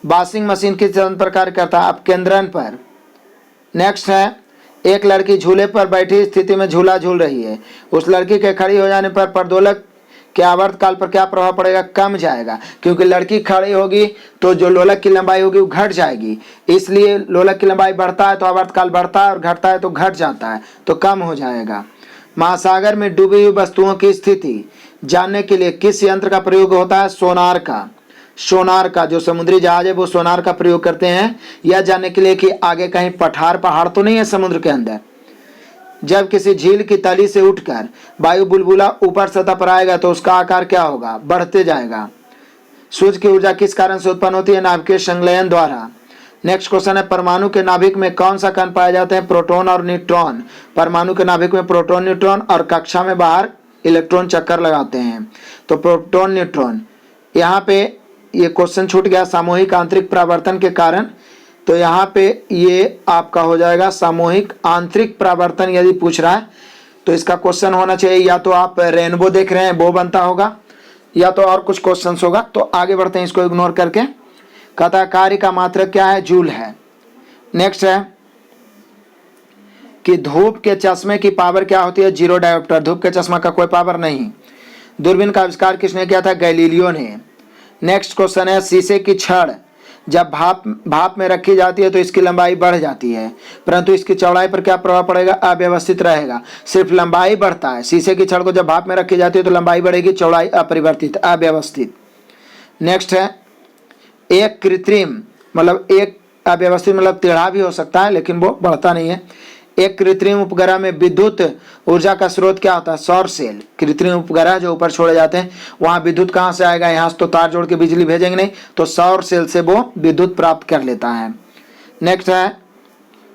वॉशिंग मशीन किस यंत्र पर कार्य करता है? अपकेंद्रन पर। नेक्स्ट है, एक लड़की झूले पर बैठी स्थिति में झूला झूल रही है। उस लड़की के खड़ी हो जाने पर प्रदोलक के आवर्तकाल पर क्या प्रभाव पड़ेगा? कम जाएगा, क्योंकि लड़की खड़ी होगी तो जो लोलक की लंबाई होगी वो घट जाएगी। इसलिए लोलक की लंबाई बढ़ता है तो आवर्तकाल बढ़ता है, और घटता है तो घट जाता है, तो कम हो जाएगा। महासागर में डूबी हुई वस्तुओं की स्थिति जानने के लिए किस यंत्र का प्रयोग होता है? सोनार का। सोनार का, जो समुद्री जहाज है वो सोनार का प्रयोग करते हैं, यह जानने के लिए कि आगे कहीं पठार पहाड़ तो नहीं है समुद्र के अंदर। जब किसी झील की तली से उठकर वायु बुलबुला ऊपर सतह पर आएगा तो उसका आकार क्या होगा? बढ़ते जाएगा। सूर्य की ऊर्जा किस कारण से उत्पन्न होती है? नाभिकीय संलयन द्वारा। नेक्स्ट क्वेश्चन है, परमाणु के नाभिक में कौन सा कण पाए जाते हैं? प्रोटॉन और न्यूट्रॉन। परमाणु के नाभिक में प्रोटॉन न्यूट्रॉन, और कक्षा में बाहर इलेक्ट्रॉन चक्कर लगाते हैं। तो प्रोटॉन न्यूट्रॉन, यहाँ पे ये क्वेश्चन छूट गया सामूहिक आंतरिक परावर्तन के कारण, तो यहाँ पे ये आपका हो जाएगा सामूहिक आंतरिक परावर्तन। यदि पूछ रहा है तो इसका क्वेश्चन होना चाहिए, या तो आप रेनबो देख रहे हैं वो बनता होगा, या तो और कुछ क्वेश्चन होगा। तो आगे बढ़ते हैं इसको इग्नोर करके। कहता है कार्य का मात्रक क्या है? जूल है। नेक्स्ट है कि धूप के चश्मे की पावर क्या होती है? Zero dioptre. धूप के चश्मा का कोई पावर नहीं। दूरबीन का आविष्कार किसने किया था? गैलीलियो ने। नेक्स्ट क्वेश्चन है, शीशे की छड़ जब भाप में रखी जाती है तो इसकी लंबाई बढ़ जाती है, परंतु इसकी चौड़ाई पर क्या प्रभाव पड़ेगा? अव्यवस्थित रहेगा। सिर्फ लंबाई बढ़ता है। शीशे की छड़ को जब भाप में रखी जाती है तो लंबाई बढ़ेगी, चौड़ाई अपरिवर्तित, अव्यवस्थित। नेक्स्ट है, एक कृत्रिम मतलब एक अव्यवस्थित मतलब टेढ़ा भी हो सकता है लेकिन वो बढ़ता नहीं है। एक कृत्रिम उपग्रह में विद्युत ऊर्जा का स्रोत क्या होता है? सौर सेल। कृत्रिम उपग्रह जो ऊपर छोड़े जाते हैं वहां विद्युत कहाँ से आएगा? यहाँ से तो तार जोड़ के बिजली भेजेंगे नहीं, तो सौर सेल से वो विद्युत प्राप्त कर लेता है। नेक्स्ट है,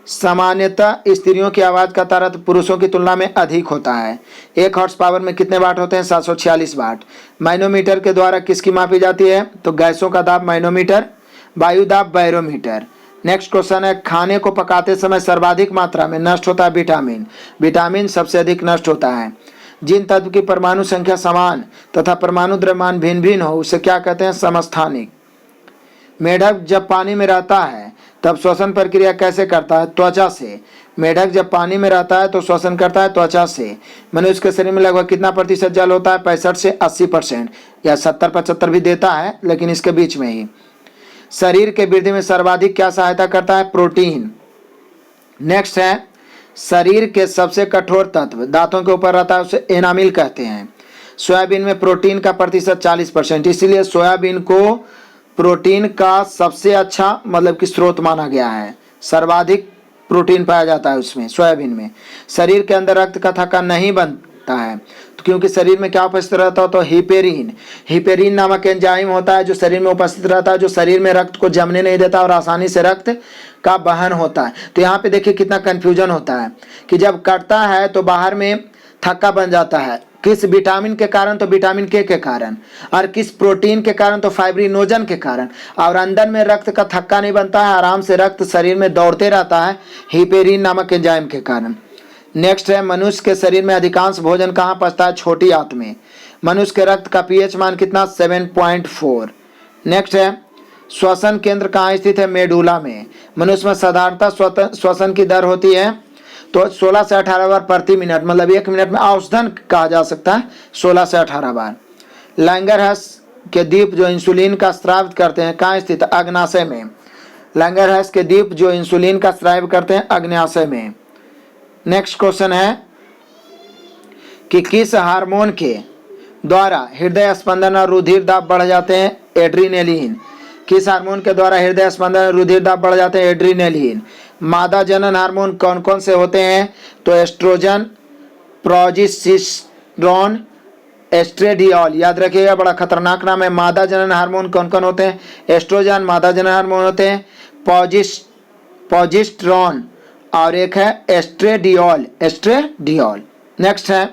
सामान्यतः स्त्रियों की आवाज का तारा पुरुषों की तुलना में अधिक होता है। 1 हॉर्स पावर में कितने वाट होते हैं? 746 वाट। मैनोमीटर के द्वारा किसकी मापी जाती है? तो गैसों का दाब मैनोमीटर, वायु दाब बैरोमीटर। नेक्स्ट क्वेश्चन है, खाने को पकाते समय सर्वाधिक मात्रा में नष्ट होता है विटामिन। विटामिन सबसे अधिक नष्ट होता है। जिन तत्व की परमाणु संख्या समान तथा परमाणु द्रव्यमान भिन्न भिन्न हो उसे क्या कहते हैं? समस्थानिक। मेढक जब पानी में रहता है तब श्वसन प्रक्रिया कैसे करता है? त्वचा से। मेढक जब पानी में रहता है तो श्वसन करता है त्वचा से। मनुष्य के शरीर में लगभग कितना प्रतिशत जल होता है? 65 से 80%, या 70-75 भी देता है लेकिन इसके बीच में ही। शरीर के वृद्धि में सर्वाधिक क्या सहायता करता है? प्रोटीन। नेक्स्ट है, शरीर के सबसे कठोर तत्व दांतों के ऊपर रहता है, उसे एनामिल कहते हैं। सोयाबीन में प्रोटीन का प्रतिशत 40%, इसीलिए सोयाबीन को प्रोटीन का सबसे अच्छा मतलब कि स्रोत माना गया है। सर्वाधिक प्रोटीन पाया जाता है उसमें, सोयाबीन में। शरीर के अंदर रक्त का थक्का नहीं बनता है तो क्योंकि शरीर में क्या उपस्थित रहता है? तो हिपेरिन। हिपेरिन नामक एंजाइम होता है जो शरीर में उपस्थित रहता है, जो शरीर में रक्त को जमने नहीं देता और आसानी से रक्त का वहन होता है। तो यहाँ पे देखिए कितना कंफ्यूजन होता है कि जब कटता है तो बाहर में थक्का बन जाता है। किस विटामिन के कारण? तो विटामिन के कारण। और किस प्रोटीन के कारण? तो फाइब्रिनोजन के कारण। और अंदर में रक्त का थक्का नहीं बनता है, आराम से रक्त शरीर में दौड़ते रहता है, हिपेरिन नामक एंजाइम के कारण। नेक्स्ट है, मनुष्य के शरीर में अधिकांश भोजन कहाँ पचता है? छोटी आंत में। मनुष्य के रक्त का पीएच मान कितना? 7.4। नेक्स्ट है, श्वसन केंद्र कहाँ स्थित है? मेडुला में। मनुष्य में साधारणतः श्वसन की दर होती है तो 16 से 18 बार प्रति मिनट, मतलब 1 मिनट में औसतन कहा जा सकता है 16 से 18 बार। लैंगरहैंस के द्वीप जो इंसुलिन का स्राव करते हैं कहाँ स्थित? अग्नाशय में। लैंगरहैंस के द्वीप जो इंसुलिन का स्राव करते हैं अग्नाशय में। नेक्स्ट क्वेश्चन है कि किस हार्मोन के द्वारा हृदय स्पंदन और रुधिर दाब बढ़ जाते हैं? एड्रीनेलिन। किस हार्मोन के द्वारा हृदय स्पंदन और रुधिर दाब बढ़ जाते हैं? एड्रीनेलिन। मादा जनन हार्मोन कौन कौन से होते हैं? तो एस्ट्रोजन, प्रोजेस्टेरोन, एस्ट्रेडियोल। याद रखिएगा, बड़ा खतरनाक नाम है। मादा जनन हार्मोन कौन कौन होते हैं? एस्ट्रोजन मादा जनन हार्मोन होते हैं, प्रोजेस्टेरोन और एक है एस्ट्रेडियोल। नेक्स्ट है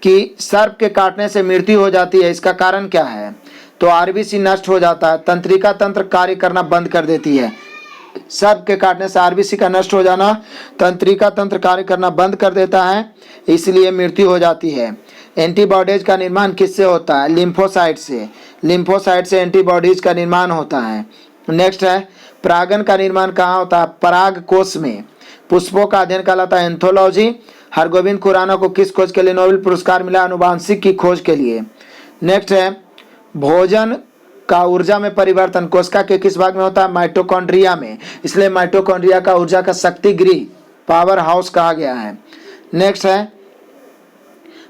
कि सर्प के काटने से मृत्यु हो जाती है, इसका कारण क्या है? तो आरबीसी नष्ट हो जाता है, तंत्रिका तंत्र कार्य करना बंद कर देती है। सर्प के काटने से आरबीसी का नष्ट हो जाना, तंत्रिका तंत्र कार्य करना बंद कर देता है, इसलिए मृत्यु हो जाती है। एंटीबॉडीज का निर्माण किससे होता है? लिम्फोसाइट से। लिम्फोसाइट से एंटीबॉडीज का निर्माण होता है। नेक्स्ट है परागन का निर्माण कहाँ होता है? पराग कोश में। पुष्पों का अध्ययन कहलाता है एंथोलॉजी। हरगोविंद खुराना को किस खोज के लिए नोबेल पुरस्कार मिला? आनुवांशिक की खोज के लिए। नेक्स्ट है भोजन का ऊर्जा में परिवर्तन कोशिका के किस भाग में होता है? माइटोकॉन्ड्रिया में। इसलिए माइटोकॉन्ड्रिया का ऊर्जा का शक्ति गृह पावर हाउस कहा गया है। नेक्स्ट है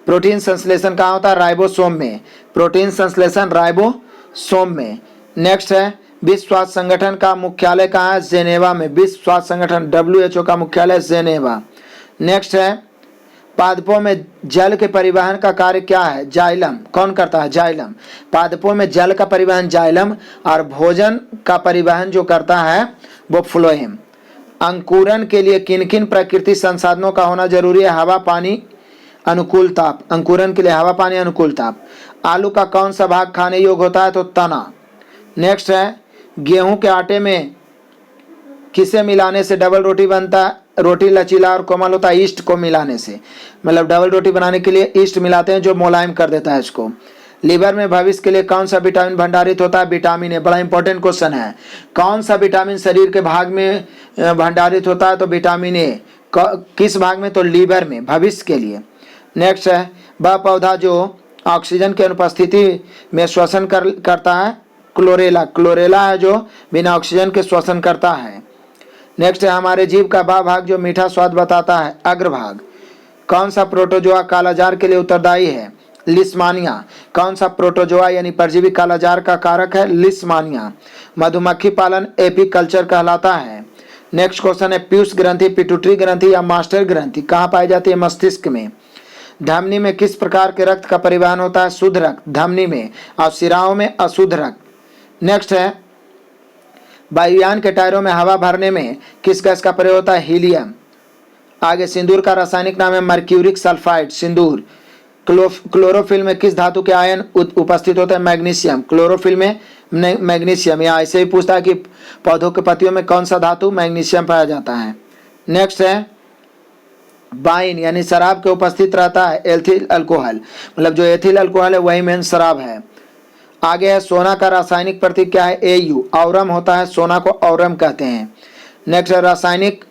प्रोटीन संश्लेषण कहाँ होता है? राइबोसोम में। प्रोटीन संश्लेषण राइबोसोम में। नेक्स्ट है विश्व स्वास्थ्य संगठन का मुख्यालय कहाँ है? जेनेवा में। विश्व स्वास्थ्य संगठन WHO का मुख्यालय जेनेवा। नेक्स्ट है पादपों में जल के परिवहन का कार्य क्या है? जाइलम। कौन करता है? जाइलम। पादपों में जल का परिवहन जाइलम और भोजन का परिवहन जो करता है वो फ्लोएम। अंकुरन के लिए किन किन प्राकृतिक संसाधनों का होना जरूरी है? हवा पानी अनुकूल ताप। अंकुरन के लिए हवा पानी अनुकूल ताप। आलू का कौन सा भाग खाने योग्य होता है? तो तना। नेक्स्ट है गेहूं के आटे में किसे मिलाने से डबल रोटी बनता है? रोटी लचीला और कोमल होता है ईस्ट को मिलाने से। मतलब डबल रोटी बनाने के लिए ईस्ट मिलाते हैं जो मुलायम कर देता है इसको। लीवर में भविष्य के लिए कौन सा विटामिन भंडारित होता है? Vitamin A. बड़ा इंपॉर्टेंट क्वेश्चन है। कौन सा विटामिन शरीर के भाग में भंडारित होता है? तो विटामिन ए। किस भाग में? तो लीवर में, भविष्य के लिए। नेक्स्ट है वह पौधा जो ऑक्सीजन की अनुपस्थिति में श्वसन करता है? क्लोरेला। क्लोरेला है जो बिना ऑक्सीजन के श्वसन करता है। नेक्स्ट है हमारे जीव का वह भाग जो मीठा स्वाद बताता है? अग्रभाग। कौन सा प्रोटोजोआ कालाजार के लिए उत्तरदायी है? लिस्मानिया। कौन सा प्रोटोजोआ यानी परजीवी कालाजार का कारक है? लिस्मानिया। मधुमक्खी पालन एपीकल्चर कहलाता है। नेक्स्ट क्वेश्चन है पीयूष ग्रंथि पिट्यूटरी ग्रंथि या मास्टर ग्रंथि कहाँ पाई जाती है? मस्तिष्क में। धमनी में किस प्रकार के रक्त का परिवहन होता है? शुद्ध रक्त धमनी में और शिराओं में अशुद्ध रक्त। नेक्स्ट है वायुयान के टायरों में हवा भरने में किस गैस का प्रयोग होता है? हीलियम। आगे सिंदूर का रासायनिक नाम है मर्क्यूरिक सल्फाइड। सिंदूर। क्लोरोफिल में किस धातु के आयन उपस्थित होते हैं? मैग्नीशियम। क्लोरोफिल में मैग्नीशियम। या ऐसे ही पूछता है कि पौधों के पत्तियों में कौन सा धातु? मैग्नीशियम पाया जाता है। नेक्स्ट है वाइन यानी शराब के उपस्थित रहता है एथिल अल्कोहल। मतलब जो एथिल अल्कोहल है वही मेन शराब है। आगे है सोना का रासायनिक प्रतीक क्या है? AU। औरम होता है, सोना को औरम कहते हैं। नेक्स्ट है रासायनिक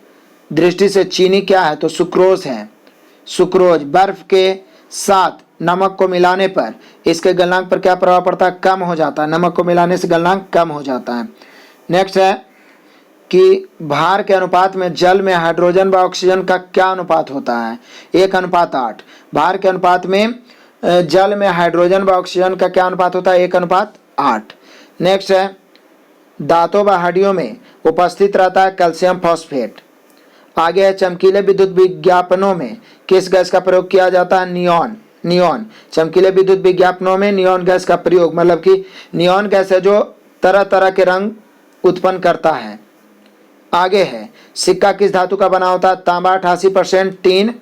दृष्टि से चीनी क्या है? तो सुक्रोज है। सुक्रोज। बर्फ के साथ नमक को मिलाने पर इसके गलनांक पर क्या प्रभाव पड़ता है? कम हो जाता है। नमक को मिलाने से गलनांक कम हो जाता है। नेक्स्ट है कि भार के अनुपात में जल में हाइड्रोजन व ऑक्सीजन का क्या अनुपात होता है? 1:8। भार के अनुपात में जल में हाइड्रोजन व ऑक्सीजन का क्या अनुपात होता है? 1:8। नेक्स्ट है दांतों व हड्डियों में उपस्थित रहता है कैल्शियम फॉस्फेट। आगे है चमकीले विद्युत विज्ञापनों में किस गैस का प्रयोग किया जाता है? नियॉन। नियॉन। चमकीले विद्युत विज्ञापनों में नियॉन गैस का प्रयोग, मतलब कि नियॉन गैस है जो तरह तरह के रंग उत्पन्न करता है। आगे है सिक्का किस धातु का बना होता है? तांबा 88%, टीन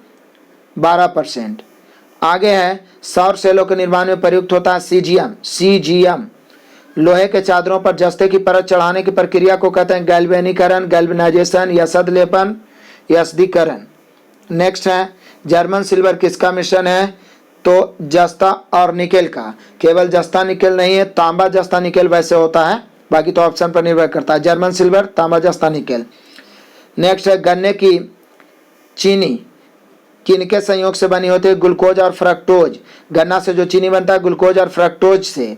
12%। आगे है सौर सेलों के निर्माण में प्रयुक्त होता है सीजियम। सीजियम। लोहे के चादरों पर जस्ते की परत चढ़ाने की प्रक्रिया को कहते हैं गैल्वेनीकरण, गैल्वेनाइजेशन, यसदलेपन, यसदीकरण। नेक्स्ट है जर्मन सिल्वर किसका मिश्रण है? तो जस्ता और निकेल का। केवल जस्ता निकेल नहीं है, तांबा जस्ता निकेल वैसे होता है, बाकी तो ऑप्शन पर निर्भर करता है। जर्मन सिल्वर, तांबा जस्ता निकेल। नेक्स्ट है गन्ने की चीनी किनके संयोग से बनी होती है? ग्लूकोज और फ्रक्टोज। गन्ना से जो चीनी बनता है ग्लूकोज और फ्रक्टोज से।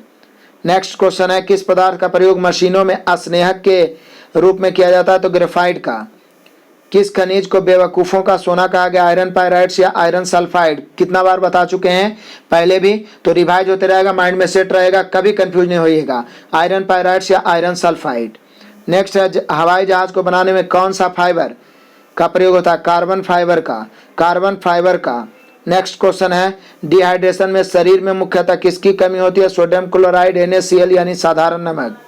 नेक्स्ट क्वेश्चन है किस पदार्थ का प्रयोग मशीनों में अस्नेहक के रूप में किया जाता है? तो ग्रेफाइट का। किस खनिज को बेवकूफ़ों का सोना कहा गया? आयरन पायराइड्स या आयरन सल्फाइड। कितना बार बता चुके हैं पहले भी, तो रिवाइज होते रहेगा, माइंड में सेट रहेगा, कभी कंफ्यूज नहीं होइएगा। आयरन पायराइड्स या आयरन सल्फाइड। नेक्स्ट है हवाई जहाज को बनाने में कौन सा फाइबर का प्रयोग होता है? कार्बन फाइबर का। कार्बन फाइबर का। नेक्स्ट क्वेश्चन है डिहाइड्रेशन में शरीर में मुख्यतः किसकी कमी होती है? सोडियम क्लोराइड, NaCl यानी साधारण नमक।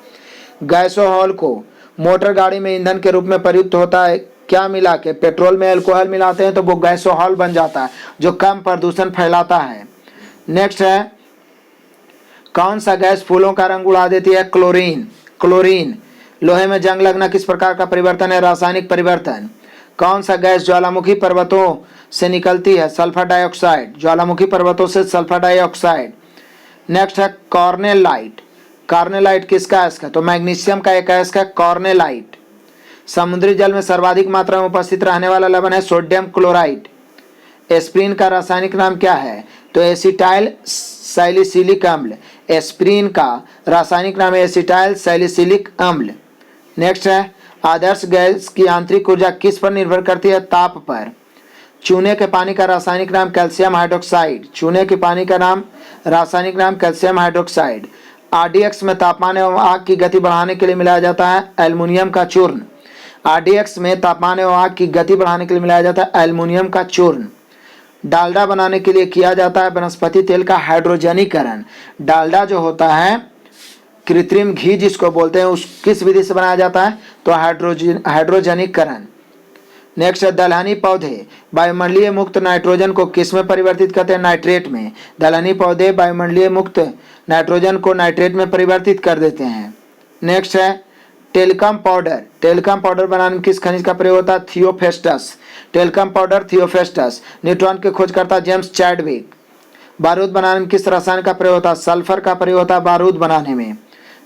गैसोहॉल को मोटर गाड़ी में ईंधन के रूप में प्रयुक्त होता है क्या मिला के? पेट्रोल में अल्कोहल मिलाते हैं तो वो गैसोहॉल बन जाता है जो कम प्रदूषण फैलाता है। नेक्स्ट है कौन सा गैस फूलों का रंग उड़ा देती है? क्लोरीन। क्लोरीन। लोहे में जंग लगना किस प्रकार का परिवर्तन है? रासायनिक परिवर्तन। कौन सा गैस ज्वालामुखी पर्वतों से निकलती है? Sulphur dioxide. ज्वालामुखी पर्वतों से सल्फर डाइऑक्साइड। नेक्स्ट है कॉर्नेल लाइट कॉर्नेलाइट किसका अयस्क है? तो मैग्नीशियम का एक अयस्क है कॉर्नेलाइट। समुद्री जल में सर्वाधिक मात्रा में उपस्थित रहने वाला लवण है सोडियम क्लोराइड। एस्प्रिन का रासायनिक नाम क्या है? तो एसिटाइल सैलिसिलिक अम्ल। एस्प्रिन का रासायनिक नाम है एसिटाइल सैलिसिलिक अम्ल। नेक्स्ट है, आदर्श गैस की आंतरिक ऊर्जा किस पर निर्भर करती है? ताप पर। चूने के पानी का रासायनिक नाम कैल्शियम हाइड्रोक्साइड। चूने के पानी का नाम रासायनिक नाम कैल्शियम हाइड्रोक्साइड। आरडीएक्स में तापमान एवं आग की गति बढ़ाने के लिए मिलाया जाता है एल्युमिनियम का चूर्ण। आरडीएक्स में तापमान एवं आग की गति बढ़ाने के लिए मिलाया जाता है एल्युमिनियम का चूर्ण। डालडा बनाने के लिए किया जाता है वनस्पति तेल का हाइड्रोजनीकरण। डालडा जो होता है कृत्रिम घी जिसको बोलते हैं, उस किस विधि से बनाया जाता है? तो हाइड्रोजनीकरण। नेक्स्ट है, दलहनी पौधे वायुमंडलीय मुक्त नाइट्रोजन को किस में परिवर्तित करते हैं? नाइट्रेट में। दलहनी पौधे वायुमंडलीय मुक्त नाइट्रोजन को नाइट्रेट में परिवर्तित कर देते हैं। नेक्स्ट है, टेल्कम पाउडर। टेल्कम पाउडर बनाने में किस खनिज का प्रयोग होता है? Theophrastus. Talcum powder Theophrastus. Neutron के खोजकर्ता जेम्स चैडविक। बारूद बनाने में किस रसायन का प्रयोग होता है? सल्फर का प्रयोग होता है बारूद बनाने में।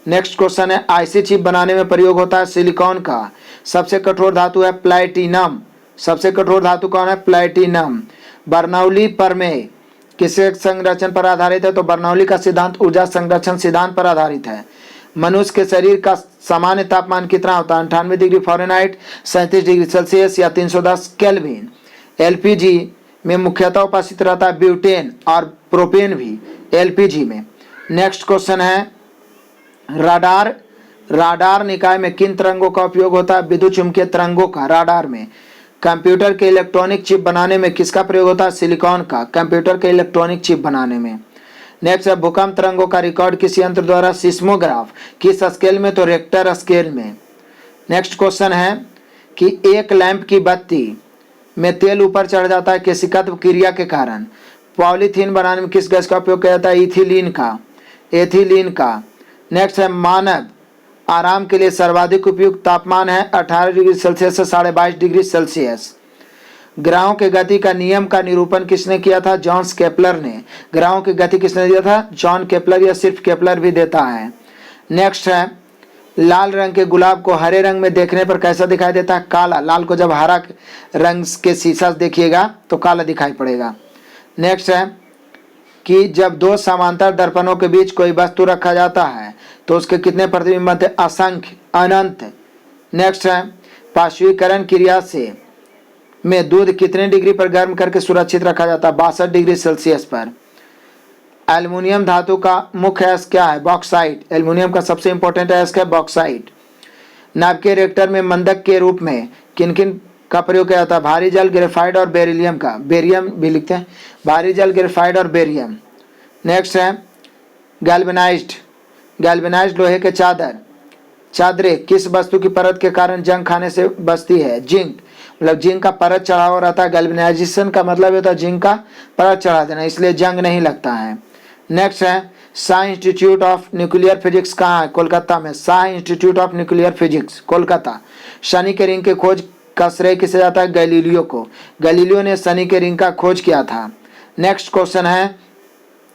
नेक्स्ट क्वेश्चन है, आईसी चिप बनाने में प्रयोग होता है सिलिकॉन का। सबसे कठोर धातु है प्लैटिनम। सबसे कठोर धातु कौन है? प्लैटिनम। बर्नौली प्रमेय किसके संरक्षण पर आधारित है? तो बर्नौली का सिद्धांत ऊर्जा संरक्षण सिद्धांत पर आधारित है। मनुष्य के शरीर का सामान्य तापमान कितना होता है? 98 डिग्री फ़ारेनहाइट, 37 डिग्री सेल्सियस या 310 केल्विन। एलपीजी में मुख्यतः उपस्थित रहता है ब्यूटेन और प्रोपेन भी एलपीजी में। नेक्स्ट क्वेश्चन है, राडार। राडार निकाय में किन तरंगों का उपयोग होता है? विद्युत चुंबकीय तरंगों का राडार में। कंप्यूटर के इलेक्ट्रॉनिक चिप बनाने में किसका प्रयोग होता है? सिलिकॉन का। कंप्यूटर के इलेक्ट्रॉनिक चिप बनाने में। नेक्स्ट है, भूकंप तरंगों का रिकॉर्ड किस यंत्र द्वारा? सिस्मोग्राफ। किस स्केल में? तो रेक्टर स्केल में। नेक्स्ट क्वेश्चन है कि एक लैंप की बत्ती में तेल ऊपर चढ़ जाता है केशिकत्व क्रिया के कारण। पॉलीथीन बनाने में किस गैस का उपयोग किया जाता है? इथिलीन का। एथिलीन का। नेक्स्ट है, मानव आराम के लिए सर्वाधिक उपयुक्त तापमान है 18 डिग्री सेल्सियस से 22.5 डिग्री सेल्सियस। ग्रहों के गति का नियम का निरूपण किसने किया था? जॉन केपलर ने। ग्रहों की गति किसने दिया था? जॉन केपलर, या सिर्फ केपलर भी देता है। नेक्स्ट है, लाल रंग के गुलाब को हरे रंग में देखने पर कैसा दिखाई देता है? काला। लाल को जब हरा रंग के शीशा से देखिएगा तो काला दिखाई पड़ेगा। नेक्स्ट है कि जब दो समांतर दर्पणों के बीच कोई वस्तु रखा जाता है तो उसके कितने प्रतिबिंब बनते हैं? असंख्य, अनंत। नेक्स्ट है, पार्श्वीकरण क्रिया से में दूध कितने डिग्री पर गर्म करके सुरक्षित रखा जाता है? 62 डिग्री सेल्सियस पर। एल्युमिनियम धातु का मुख्य अयस्क क्या है? बॉक्साइट। एल्युमिनियम का सबसे इंपॉर्टेंट अयस्क है बॉक्साइट। नाभिकीय रिएक्टर में मंदक के रूप में किन किन का प्रयोग किया जाता है? भारी जल, ग्रेफाइट और बेरिलियम का। बेरियम भी लिखते हैं। भारी जल, ग्रेफाइट और बेरियम। नेक्स्ट है, गैल्वेनाइज्ड। गैल्वेनाइज्ड लोहे के चादरें किस वस्तु की परत के कारण जंग खाने से बचती है? जिंक। मतलब जिंक का परत चढ़ा हुआ रहता है। गैल्वेनाइजेशन का मतलब होता है जिंक का परत चढ़ा देना, इसलिए जंग नहीं लगता है। नेक्स्ट है, Shah institute of nuclear physics कहाँ है? कोलकाता में। Shah institute of nuclear physics, Kolkata. Shani के रिंग के खोज का श्रेय किसे जाता है? गैलीलियो को। गैलीलियो ने शनि के रिंग का खोज किया था। नेक्स्ट क्वेश्चन है,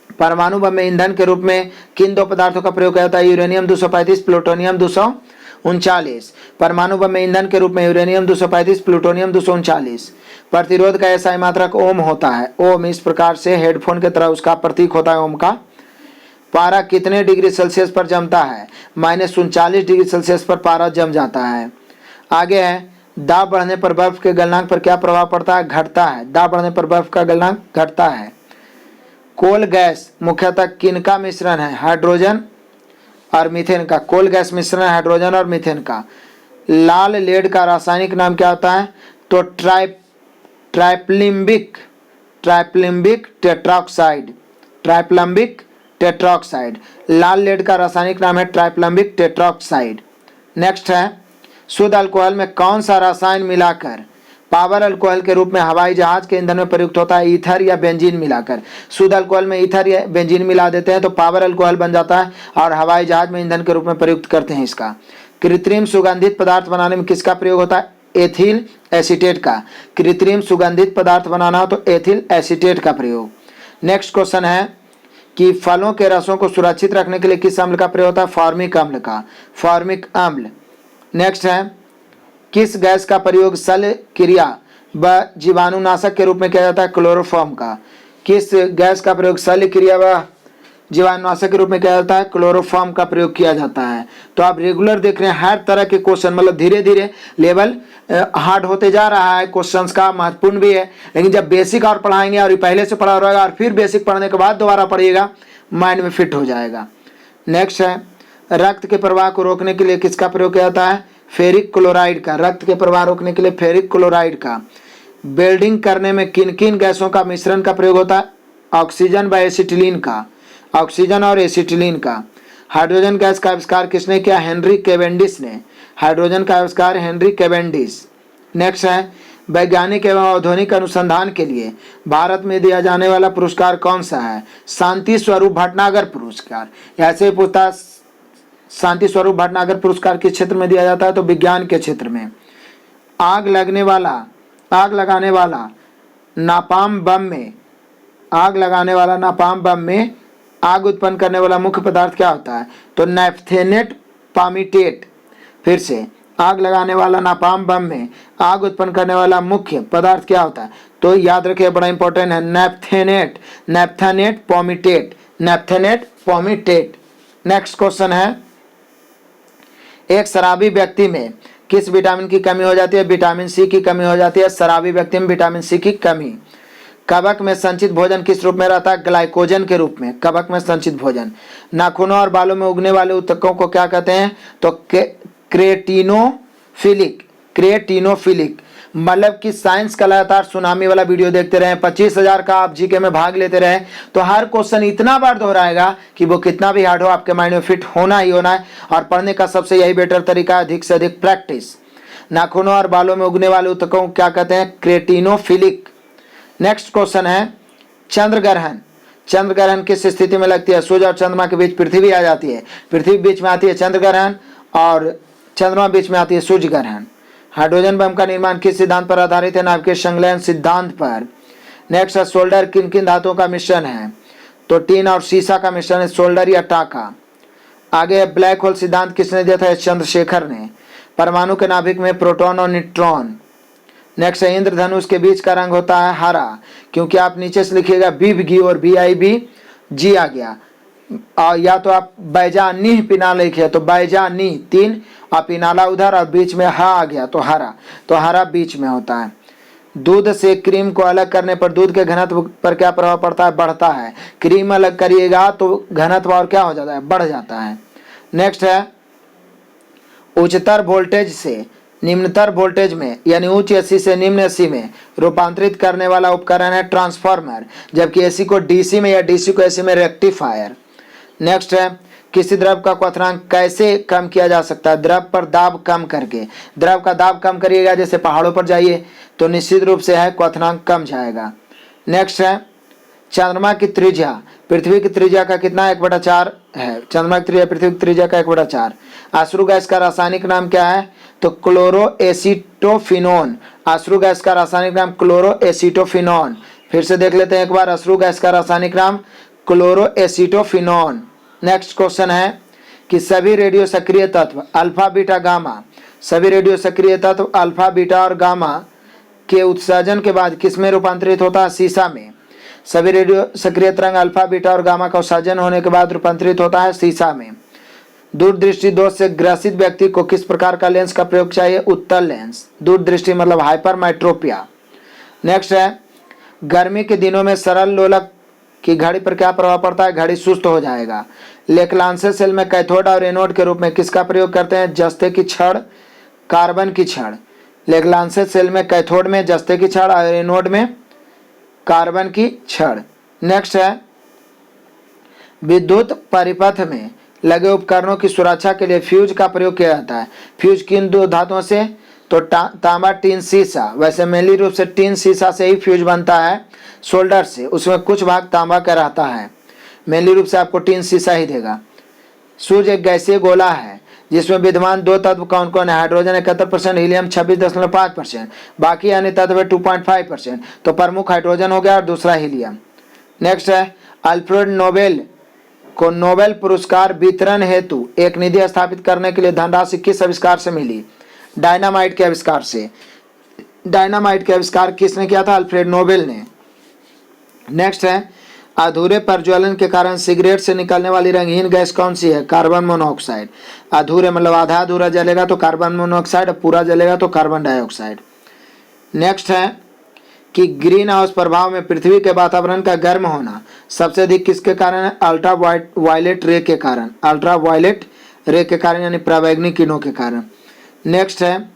परमाणु बम में ईंधन के रूप में किन दो पदार्थों का प्रयोग किया जाता है? Uranium 235, plutonium 239। परमाणु बम में ईंधन के रूप में यूरेनियम 235, प्लूटोनियम 239। प्रतिरोध का ऐसा मात्रक ओम होता है। ओम इस प्रकार से हेडफोन की तरह उसका प्रतीक होता है ओम का। पारा कितने डिग्री सेल्सियस पर जमता है? -39 डिग्री सेल्सियस पर पारा जम जाता है। आगे है, दाब बढ़ने पर बर्फ के गलनांक पर क्या प्रभाव पड़ता है? घटता है। दाब बढ़ने पर बर्फ का गलनांक घटता है। कोल गैस मुख्यतः किनका मिश्रण है? हाइड्रोजन और मीथेन का। कोल गैस मिश्रण है हाइड्रोजन और मीथेन का। लाल लेड का रासायनिक नाम क्या होता है? तो ट्राइप्लिम्बिक टेट्राऑक्साइड। ट्राइप्लम्बिक टेट्राऑक्साइड। लाल लेड का रासायनिक नाम है ट्राइप्लम्बिक टेट्राऑक्साइड। नेक्स्ट है, शुद्ध अल्कोहल में कौन सा रसायन मिलाकर पावर अल्कोहल के रूप में हवाई जहाज के ईंधन में प्रयुक्त होता है? ईथर या बेंजीन मिलाकर। शुद्ध अल्कोहल में ईथर या बेंजीन मिला देते हैं तो पावर अल्कोहल बन जाता है और हवाई जहाज में ईंधन के रूप में प्रयुक्त करते हैं इसका। कृत्रिम सुगंधित पदार्थ बनाने में किसका प्रयोग होता है? एथिल एसीटेट का। कृत्रिम सुगंधित पदार्थ बनाना हो तो एथिल एसीटेट का प्रयोग। नेक्स्ट क्वेश्चन है, कि फलों के रसों को सुरक्षित रखने के लिए किस अम्ल का प्रयोग होता है? फॉर्मिक अम्ल का, फॉर्मिक अम्ल। नेक्स्ट है, किस गैस का प्रयोग शल्य क्रिया व जीवाणुनाशक के रूप में किया जाता है? क्लोरोफॉर्म का। किस गैस का प्रयोग शल्य क्रिया व जीवाणुनाशक के रूप में किया जाता है? क्लोरोफॉर्म का प्रयोग किया जाता है। तो आप रेगुलर देख रहे हैं हर तरह के क्वेश्चन, मतलब धीरे धीरे लेवल हार्ड होते जा रहा है, क्वेश्चंस का महत्वपूर्ण भी है, लेकिन जब बेसिक और पढ़ाएंगे और पहले से पढ़ा रहेगा और फिर बेसिक पढ़ने के बाद दोबारा पढ़िएगा, माइंड में फिट हो जाएगा। नेक्स्ट है, रक्त के प्रवाह को रोकने के लिए किसका प्रयोग किया जाता है? फेरिक क्लोराइड का। रक्त के प्रवाह रोकने के लिए फेरिक क्लोराइड का। वेल्डिंग करने में किन किन गैसों का मिश्रण का प्रयोग होता है? ऑक्सीजन व एसिटिलीन का, ऑक्सीजन और एसिटिलीन का। हाइड्रोजन गैस का आविष्कार किसने किया? हेनरी कैवेंडिश ने। हाइड्रोजन का आविष्कार हेनरी कैवेंडिश। नेक्स्ट है, वैज्ञानिक एवं औद्योगिक अनुसंधान के लिए भारत में दिया जाने वाला पुरस्कार कौन सा है? शांति स्वरूप भटनागर पुरस्कार। ऐसे पूछता, शांति स्वरूप भटनागर पुरस्कार किस क्षेत्र में दिया जाता है? तो विज्ञान के क्षेत्र में। आग लगाने वाला नापाम बम में, आग लगाने वाला नापाम बम में आग उत्पन्न करने वाला मुख्य पदार्थ क्या होता है? तो नैफ्थेनेट पामीटेट। फिर से, आग लगाने वाला नापाम बम में आग उत्पन्न करने वाला मुख्य पदार्थ क्या होता है? तो याद रखिए, बड़ा इंपॉर्टेंट है, नैफ्थेनेट, नैफ्थेनेट पामीटेट, नैफ्थेनेट पामीटेट। नेक्स्ट क्वेश्चन है, एक शराबी व्यक्ति में किस विटामिन की कमी हो जाती है? विटामिन सी की कमी हो जाती है शराबी व्यक्ति में, विटामिन सी की कमी। कवक में संचित भोजन किस रूप में रहता है? ग्लाइकोजन के रूप में, कवक में संचित भोजन। नाखूनों और बालों में उगने वाले ऊतकों को क्या कहते हैं? तो क्रेटिनोफिलिक, क्रेटिनोफिलिक। मतलब कि साइंस का लगातार सुनामी वाला वीडियो देखते रहे, 25,000 का आप जीके में भाग लेते रहे, तो हर क्वेश्चन इतना बार दोहराएगा कि वो कितना भी हार्ड हो आपके माइंड में फिट होना ही होना है। और पढ़ने का सबसे यही बेटर तरीका है, अधिक से अधिक प्रैक्टिस। नाखूनों और बालों में उगने वाले ऊतकों को क्या कहते हैं? क्रेटिनोफिलिक। नेक्स्ट क्वेश्चन है, चंद्रग्रहण। चंद्रग्रहण किस स्थिति में लगती है? सूर्य और चंद्रमा के बीच पृथ्वी आ जाती है, पृथ्वी बीच में आती है चंद्रग्रहण, और चंद्रमा बीच में आती है सूर्य ग्रहण। हाइड्रोजन बम का निर्माण किस सिद्धांत पर आधारित है? नाभिकीय संलयन सिद्धांत पर। नेक्स्ट है, सोल्डर किन किन धातुओं का मिश्रण है? तो टीन और सीसा का मिश्रण है सोल्डर या टाका। आगे ब्लैक होल सिद्धांत किसने दिया था? चंद्रशेखर ने। परमाणु के नाभिक में प्रोटॉन और न्यूट्रॉन। नेक्स्ट है, इंद्रधनुष के बीच का रंग होता है हरा, क्योंकि आप नीचे से लिखिएगा BIBG और BIBG आ गया, या तो आप बैजानी पिनाला लिखिए तो बैजानी 3 और पिनाला उधर और बीच में हा आ गया तो हरा, तो हरा बीच में होता है। दूध से क्रीम को अलग करने पर दूध के घनत्व पर क्या प्रभाव पड़ता है? बढ़ता है। क्रीम अलग करिएगा तो घनत्व और क्या हो जाता है? बढ़ जाता है। नेक्स्ट है, उच्चतर वोल्टेज से निम्नतर वोल्टेज में, यानी उच्च AC से निम्न AC में रूपांतरित करने वाला उपकरण है ट्रांसफार्मर, जबकि AC को DC में या DC को AC में रेक्टिफायर। नेक्स्ट है, किसी द्रव का क्वथनांक कैसे कम किया जा सकता है? द्रव पर दाब कम करके। द्रव का दाब कम करिएगा, जैसे पहाड़ों पर जाइए तो निश्चित रूप से है क्वथनांक कम जाएगा। नेक्स्ट है, चंद्रमा की त्रिज्या पृथ्वी की त्रिज्या का कितना? 1/4 है। चंद्रमा की त्रिज्या पृथ्वी की त्रिज्या का 1/4। अश्रु गैस का रासायनिक नाम क्या है? तो क्लोरोएसिटोफिनोन। अश्रु गैस का रासायनिक नाम क्लोरोएसिटोफिनोन। फिर से देख लेते हैं एक बार, अश्रु गैस का रासायनिक नाम क्लोरोएसिटोफिनोन। नेक्स्ट क्वेश्चन है कि सभी रेडियो सक्रिय तत्व अल्फा बीटा गामा, सभी रेडियो सक्रिय तत्व अल्फा बीटा और गामा के उत्सर्जन के बाद किसमें रूपांतरित होता है? सीसा में। सभी रेडियो सक्रिय तरंग अल्फा बीटा और गामा का उत्सर्जन होने के बाद रूपांतरित होता है सीसा में। दूरदृष्टि दोष से ग्रसित व्यक्ति को किस प्रकार का लेंस का प्रयोग चाहिए? उत्तल लेंस। दूरदृष्टि मतलब हाइपरमेट्रोपिया। नेक्स्ट है, गर्मी के दिनों में सरल लोलक की घड़ी पर क्या प्रभाव पड़ता है? घड़ी सुस्त हो जाएगा। लेक्लांसे सेल में कैथोड और एनोड के रूप में किसका प्रयोग करते हैं? जस्ते की छड़, कार्बन की छड़। लेक्लांसे सेल में कैथोड में जस्ते की छड़ और एनोड में कार्बन की छड़। नेक्स्ट है, विद्युत परिपथ में लगे उपकरणों की सुरक्षा के लिए फ्यूज का प्रयोग किया जाता है। फ्यूज किन दो धातुओं से? तो तांबा, टीन, सीसा। वैसे मेनली रूप से टीन सीसा से ही फ्यूज बनता है, सोल्डर से, उसमें कुछ भाग तांबा का रहता है। मेनली रूप से आपको टीन सीसा ही देगा। सूर्य एक गैसीय गोला है जिसमें विद्यमान दो तत्व कौन कौन है? हाइड्रोजन 71%, हीलियम 26.5%, बाकी अन्य तत्व 2.5%। तो प्रमुख हाइड्रोजन हो गया और दूसरा हीलियम। नेक्स्ट है, अल्फ्रेड नोबेल को नोबेल पुरस्कार वितरण हेतु एक निधि स्थापित करने के लिए धनराशि किस आविष्कार से मिली? डायनामाइट के आविष्कार से। डायनामाइट का आविष्कार किसने किया था? अल्फ्रेड नोबेल ने। नेक्स्ट है, अधूरे प्रज्वलन के कारण सिगरेट से निकलने वाली रंगीन गैस कौन सी है? Carbon monoxide. अधूरे मतलब आधा अधूरा जलेगा तो कार्बन मोनोऑक्साइड, पूरा जलेगा तो कार्बन डाइऑक्साइड। नेक्स्ट है कि ग्रीन हाउस प्रभाव में पृथ्वी के वातावरण का गर्म होना सबसे अधिक किसके कारण है? अल्ट्रा वायलेट रे के कारण। अल्ट्रा वायलेट रे के कारण यानी पराबैंगनी किरणों के कारण। नेक्स्ट है,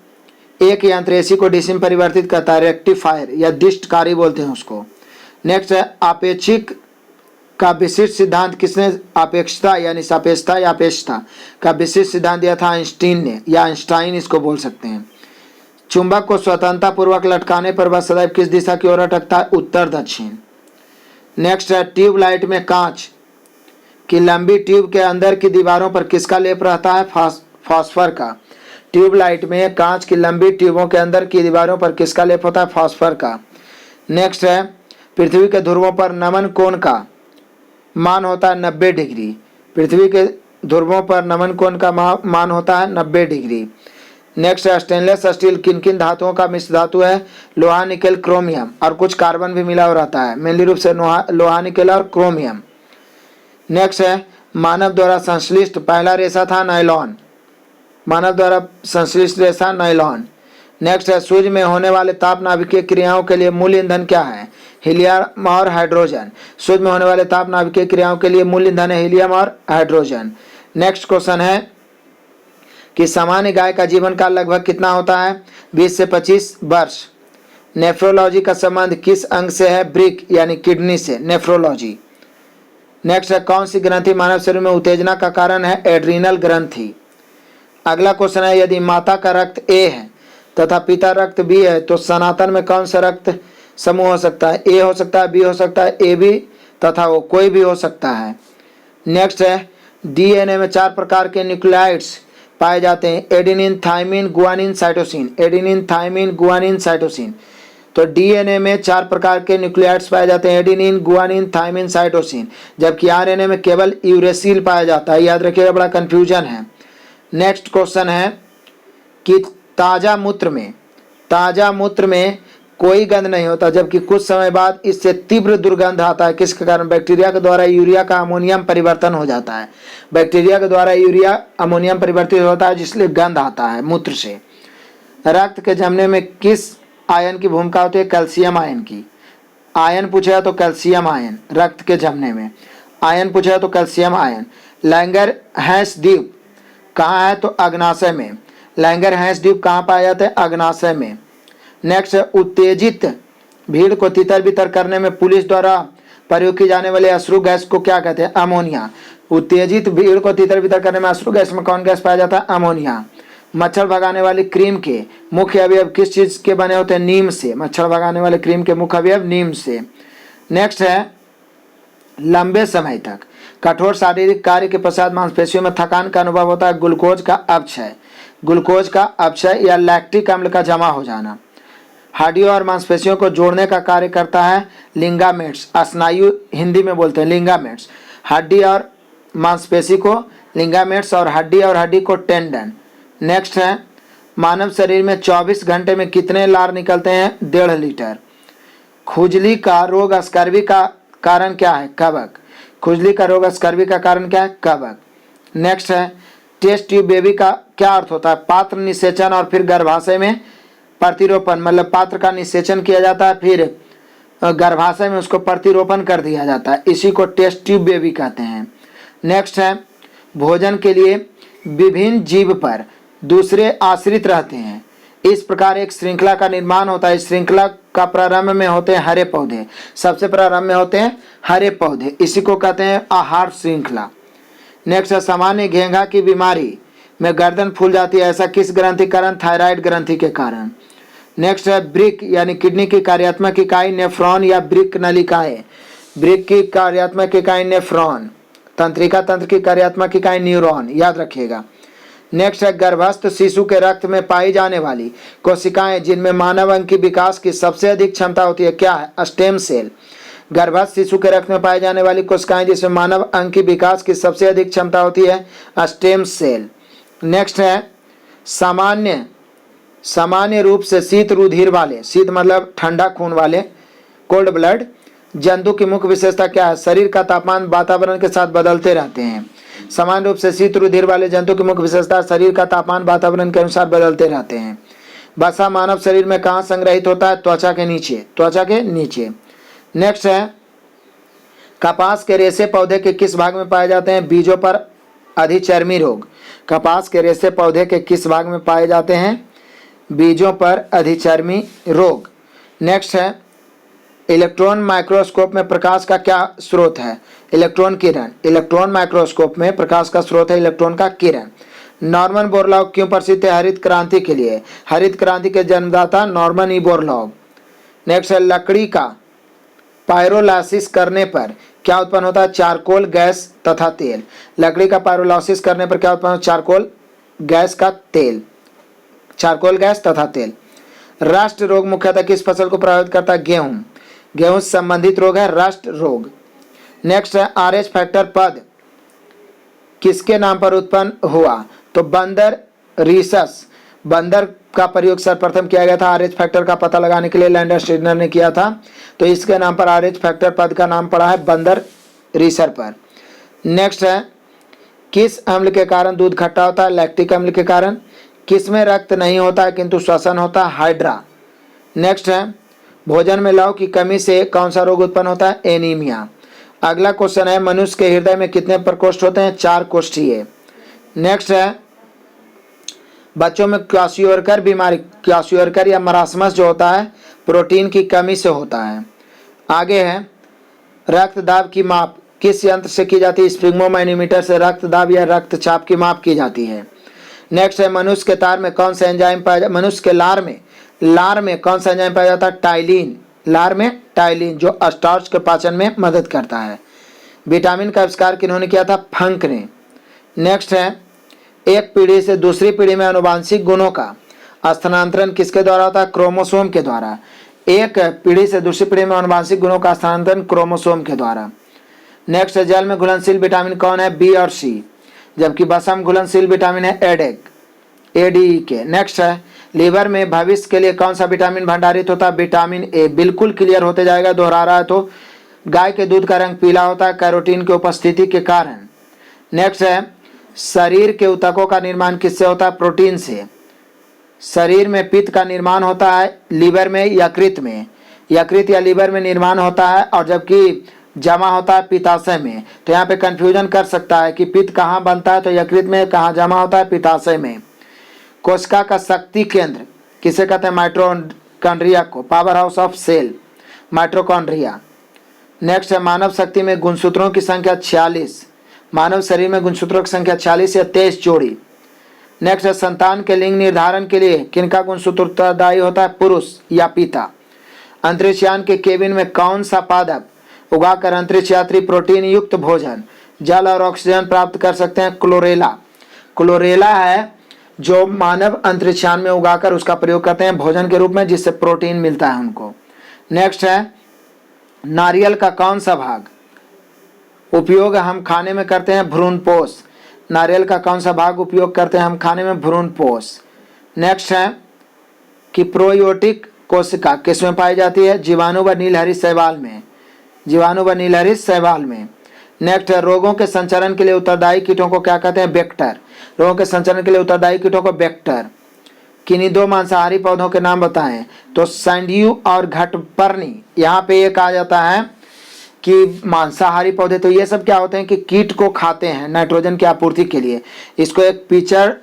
एक यंत्र एसी को डीसी में परिवर्तित करता है, रेक्टिफायर या दिष्टकारी बोलते हैं उसको। नेक्स्ट है, आपेक्षिक का विशिष्ट सिद्धांत किसने? अपेक्षता यानी सापेक्षता या अपेक्षता का विशिष्ट सिद्धांत दिया था आइंस्टीन ने, या आइंस्टाइन इसको बोल सकते हैं। चुंबक को स्वतंत्रता पूर्वक लटकाने पर वह सदैव किस दिशा की ओर अटकता है? उत्तर दक्षिण। नेक्स्ट है, ट्यूबलाइट में कांच की लंबी ट्यूब के अंदर की दीवारों पर किसका लेप रहता है? फास्फर का। ट्यूबलाइट में कांच की लंबी ट्यूबों के अंदर की दीवारों पर किसका लेप होता है? फास्फर का। नेक्स्ट है, पृथ्वी के ध्रुवों पर नमन कोण का मान होता है 90 डिग्री। पृथ्वी के ध्रुवों पर नमन कोण का मान होता है 90 डिग्री। नेक्स्ट है, स्टेनलेस स्टील किन किन धातुओं का मिश्र धातु है? लोहा, निकेल, क्रोमियम और कुछ कार्बन भी मिला हुआ रहता है, मेनली रूप से लोहा, निकेल और क्रोमियम। नेक्स्ट है, मानव द्वारा संश्लिष्ट पहला रेशा था नायलॉन। मानव द्वारा संश्लिष्ट रेशा नायलॉन। नेक्स्ट है, सूर्य में होने वाले ताप नाभिकीय क्रियाओं के लिए मूल ईंधन क्या है? हीलियम और हाइड्रोजन। सूर्य में होने वाले ताप नाभिकीय क्रियाओं के लिए मूल ईंधन है हीलियम और हाइड्रोजन। नेक्स्ट क्वेश्चन है कि सामान्य गाय का जीवन काल लगभग कितना होता है? 20 से 25 वर्ष। नेफ्रोलॉजी का संबंध किस अंग से है? ब्रिक यानी किडनी से, नेफ्रोलॉजी। नेक्स्ट है, कौन सी ग्रंथि मानव शरीर में उत्तेजना का कारण है? एड्रीनल ग्रंथि। अगला क्वेश्चन है, यदि माता का रक्त ए है तथा पिता रक्त बी है तो सनातन में कौन सा रक्त समूह हो सकता है? ए हो सकता है, बी हो सकता है, ए बी तथा वो कोई भी हो सकता है। नेक्स्ट है, डीएनए में 4 प्रकार के न्यूक्लियोटाइड्स पाए जाते हैं, adenine, thymine, guanine, cytosine. Adenine, thymine, guanine, cytosine. तो डीएनए में 4 प्रकार के न्यूक्लियोटाइड्स पाए जाते हैं, एडेनिन, गुआनिन, थाइमिन, साइटोसिन, जबकि आरएनए में केवल यूरेसिल पाया जाता है। याद रखिएगा, बड़ा कंफ्यूजन है। नेक्स्ट क्वेश्चन है कि ताज़ा मूत्र में कोई गंध नहीं होता, जबकि कुछ समय बाद इससे तीव्र दुर्गंध आता है। किसके कारण? बैक्टीरिया के द्वारा यूरिया का अमोनियम परिवर्तन हो जाता है। बैक्टीरिया के द्वारा यूरिया अमोनियम परिवर्तित होता है, जिसलिए गंध आता है मूत्र से। रक्त के जमने में किस आयन की भूमिका होती है? कैल्शियम आयन की। आयन पूछा तो कैल्शियम आयन रक्त के जमने में। आयन पूछा तो कैल्शियम आयन। लैंगरहैंस द्वीप कहाँ है? तो अग्नाशय में। लैंगरहैंस द्वीप कहाँ पाया जाता है? अग्नाशय में। नेक्स्ट, उत्तेजित भीड़ को तितर बितर करने में पुलिस द्वारा प्रयोग की जाने वाले अश्रु गैस को क्या कहते हैं? अमोनिया। उत्तेजित भीड़ को तितर बितर करने में अश्रु गैस में कौन गैस पाया जाता है? अमोनिया। मच्छर भगाने वाली क्रीम के मुख्य अवयव किस चीज के बने होते हैं? नीम से। मच्छर भगाने वाले क्रीम के मुख्य अवयव नीम से। नेक्स्ट है, लंबे समय तक कठोर शारीरिक कार्य के पश्चात मांसपेशियों में थकान का अनुभव होता है। ग्लूकोज का अपक्षय। ग्लूकोज का अपक्षय या लैक्टिक अम्ल का जमा हो जाना। हड्डियों और मांसपेशियों को जोड़ने का कार्य करता है लिंगामेंट्स। स्नायु हिंदी में बोलते हैं लिंगामेंट्स। हड्डी और मांसपेशी को लिंगामेंट्स और हड्डी को टेंडन। नेक्स्ट है, मानव शरीर में 24 घंटे में कितने लार निकलते हैं? 1.5 लीटर। खुजली का रोग स्कर्वी का कारण क्या है? कवक। खुजली का रोग स्कर्वी का कारण क्या है? कवक। नेक्स्ट है, टेस्ट ट्यूब बेबी का क्या अर्थ होता है? पात्र निषेचन और फिर गर्भाशय में प्रतिरोपण, मतलब पात्र का निषेचन किया जाता है, फिर गर्भाशय में उसको प्रतिरोपण कर दिया जाता है, इसी को टेस्ट ट्यूब बेबी कहते हैं। नेक्स्ट है, भोजन के लिए विभिन्न जीव पर दूसरे आश्रित रहते हैं, इस प्रकार एक श्रृंखला का निर्माण होता है। इस श्रृंखला का प्रारंभ में होते हैं हरे पौधे। सबसे प्रारंभ में होते हैं हरे पौधे, इसी को कहते हैं आहार श्रृंखला। नेक्स्ट है, सामान्य घेंघा की बीमारी में गर्दन फूल जाती है, ऐसा किस ग्रंथि कारण? थायराइड ग्रंथि के कारण। नेक्स्ट है, ब्रिक यानी किडनी की कार्यात्मक इकाई नेफ्रॉन या ब्रिक नलिकाएं। ब्रिक की कार्यात्मक इकाई नेफ्रॉन। तंत्रिका तंत्र की कार्यात्मक इकाई न्यूरॉन, याद रखिएगा। नेक्स्ट है, गर्भस्थ शिशु के रक्त में पाई जाने वाली कोशिकाएं जिनमें मानव अंग की विकास की सबसे अधिक क्षमता होती है, क्या है? Stem cell. गर्भस्थ शिशु के रक्त में पाई जाने वाली कोशिकाएं जिसमें मानव अंग की विकास की सबसे अधिक क्षमता होती है, स्टेम सेल। नेक्स्ट है सामान्य रूप से शीत रुधिर वाले, शीत मतलब ठंडा खून वाले, कोल्ड ब्लड जंतु की मुख्य विशेषता क्या है? शरीर का तापमान वातावरण के साथ बदलते रहते हैं। सामान्य रूप से शीत रुधिर वाले जंतु की मुख्य विशेषता शरीर का तापमान वातावरण के अनुसार बदलते रहते हैं। वसा मानव शरीर में कहाँ संग्रहित होता है? त्वचा के नीचे। नेक्स्ट है कपास के रेशे पौधे के किस भाग में पाए जाते हैं? बीजों पर अधिचर्मी रोग। कपास के रेशे पौधे के किस भाग में पाए जाते हैं? बीजों पर अधिचर्मी रोग। नेक्स्ट है इलेक्ट्रॉन माइक्रोस्कोप में प्रकाश का क्या स्रोत है? इलेक्ट्रॉन किरण। इलेक्ट्रॉन माइक्रोस्कोप में प्रकाश का स्रोत है इलेक्ट्रॉन का किरण। नॉर्मन बोरलॉग क्यों प्रसिद्ध है? हरित क्रांति के लिए। हरित क्रांति के जन्मदाता नॉर्मन ई बोरलॉग। नेक्स्ट है लकड़ी का पायरोलाइसिस करने पर क्या उत्पन्न होता है? चारकोल गैस तथा तेल। लकड़ी का पायरोलाइसिस करने पर क्या उत्पन्न होता है? चारकोल गैस तथा तेल। रस्ट रोग मुख्यतः किस फसल को प्रभावित करता है? गेहूं से संबंधित रोग है रस्ट रोग। नेक्स्ट है RH फैक्टर पद किसके नाम पर उत्पन्न हुआ? तो बंदर रीसस। बंदर का प्रयोग सर्वप्रथम किया गया था RH फैक्टर का पता लगाने के लिए, लैंडर स्टीनर ने किया था। तो इसके नाम पर RH फैक्टर पद का नाम पड़ा है बंदर रीसर पर। नेक्स्ट है किस अम्ल के कारण दूध खट्टा होता है? लैक्टिक अम्ल के कारण। किस में रक्त नहीं होता है किंतु श्वसन होता है? हाइड्रा। नेक्स्ट है भोजन में लौह की कमी से कौन सा रोग उत्पन्न होता है? एनीमिया। अगला क्वेश्चन है मनुष्य के हृदय में कितने प्रकोष्ठ होते हैं? 4 कोष्ठीय। नेक्स्ट है बच्चों में क्वाशियोरकर बीमारी, क्वाशियोरकर या मरासमस जो होता है प्रोटीन की कमी से होता है। आगे है रक्तदाब की माप किस यंत्र से की जाती है? स्फिग्मोमैनोमीटर से रक्तदाब या रक्तचाप की माप की जाती है। नेक्स्ट है मनुष्य के तार में कौन सा एंजाइम पाया जाता है? मनुष्य के लार में कौन सा एंजाइम पाया जाता है? टाइलिन। लार में टाइलिन जो स्टार्च के पाचन में मदद करता है। विटामिन का आविष्कार किन्होंने किया था? फंक ने। नेक्स्ट है एक पीढ़ी से दूसरी पीढ़ी में आनुवांशिक गुणों का स्थानांतरण किसके द्वारा होता है? क्रोमोसोम के द्वारा। एक पीढ़ी से दूसरी पीढ़ी में आनुवांशिक गुणों का स्थानांतरण क्रोमोसोम के द्वारा। नेक्स्ट है जल में घुलनशील विटामिन कौन है? बी और सी। जबकि वसा में घुलनशील विटामिन है ADE। नेक्स्ट है लीवर में भविष्य के लिए कौन सा विटामिन भंडारित होता है? Vitamin A। बिल्कुल क्लियर होते जाएगा, दोहरा रहा है तो। गाय के दूध का रंग पीला होता है कैरोटीन की उपस्थिति के कारण। नेक्स्ट है शरीर के ऊतकों का निर्माण किससे होता है? प्रोटीन से। शरीर में पित्त का निर्माण होता है लीवर में, यकृत या लीवर में निर्माण होता है, और जबकि जमा होता है पित्ताशय में। तो यहाँ पे कंफ्यूजन कर सकता है कि पित्त कहाँ बनता है, तो यकृत में, कहाँ जमा होता है? पित्ताशय में। कोशिका का शक्ति केंद्र किसे कहते हैं? माइटोकॉन्ड्रिया को। Power house of cell mitochondria. Next है मानव शक्ति में गुणसूत्रों की संख्या 46। मानव शरीर में गुणसूत्रों की संख्या 46 या 23 जोड़ी। नेक्स्ट है संतान के लिंग निर्धारण के लिए किनका गुणसूत्र उत्तरदायी होता है? पुरुष या पिता। अंतरिक्षयान के केबिन में कौन सा पादप उगाकर अंतरिक्ष यात्री प्रोटीन युक्त भोजन, जल और ऑक्सीजन प्राप्त कर सकते हैं? क्लोरेला है जो मानव अंतरिक्षयान में उगाकर उसका प्रयोग करते हैं भोजन के रूप में, जिससे प्रोटीन मिलता है उनको। नेक्स्ट है नारियल का कौन सा भाग उपयोग हम खाने में करते हैं? भ्रूणपोष। नारियल का कौन सा भाग उपयोग करते हैं हम खाने में? भ्रूणपोष। नेक्स्ट है कि प्रोयोटिक कोशिका किस में पाई जाती है? जीवाणु व नीलहरित शैवाल में। नेक्स्ट है रोगों के संचरण के लिए उत्तरदायी कीटों को क्या कहते हैं? वेक्टर। रोगों के संचरण के लिए उत्तरदायी कीटों को वेक्टर। किन्हीं 2 मांसाहारी पौधों के नाम बताएं? तो सैंडियू और घटपर्णी। यहाँ पे ये कहा जाता है कि मांसाहारी पौधे, तो ये सब क्या होते हैं कि कीट को खाते हैं नाइट्रोजन की आपूर्ति के लिए। इसको एक पिचर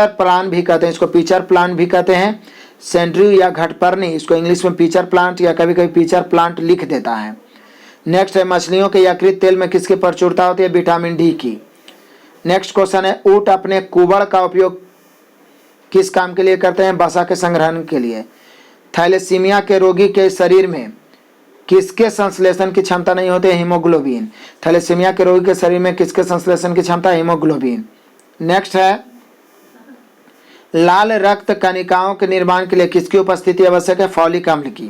प्लांट भी कहते हैं, इसको पिचर प्लांट भी कहते हैं। सैंड्रियो या घटपर्णी, इसको इंग्लिश में पिचर प्लांट या कभी कभी पिचर प्लांट लिख देता है। नेक्स्ट है मछलियों के यकृत तेल में किसकी प्रचुरता होती है? विटामिन डी की। नेक्स्ट क्वेश्चन है ऊंट अपने कुबड़ का उपयोग किस काम के लिए करते हैं? वसा के संग्रहण के लिए। थैलेसीमिया के रोगी के शरीर में किसके संश्लेषण की क्षमता नहीं होती है? हीमोग्लोबिन। थैलेसीमिया के रोगी के शरीर में किसके संश्लेषण की क्षमता? हीमोग्लोबिन। नेक्स्ट है लाल रक्त कणिकाओं के निर्माण के लिए किसकी उपस्थिति आवश्यक है? फॉलिक अम्ल की।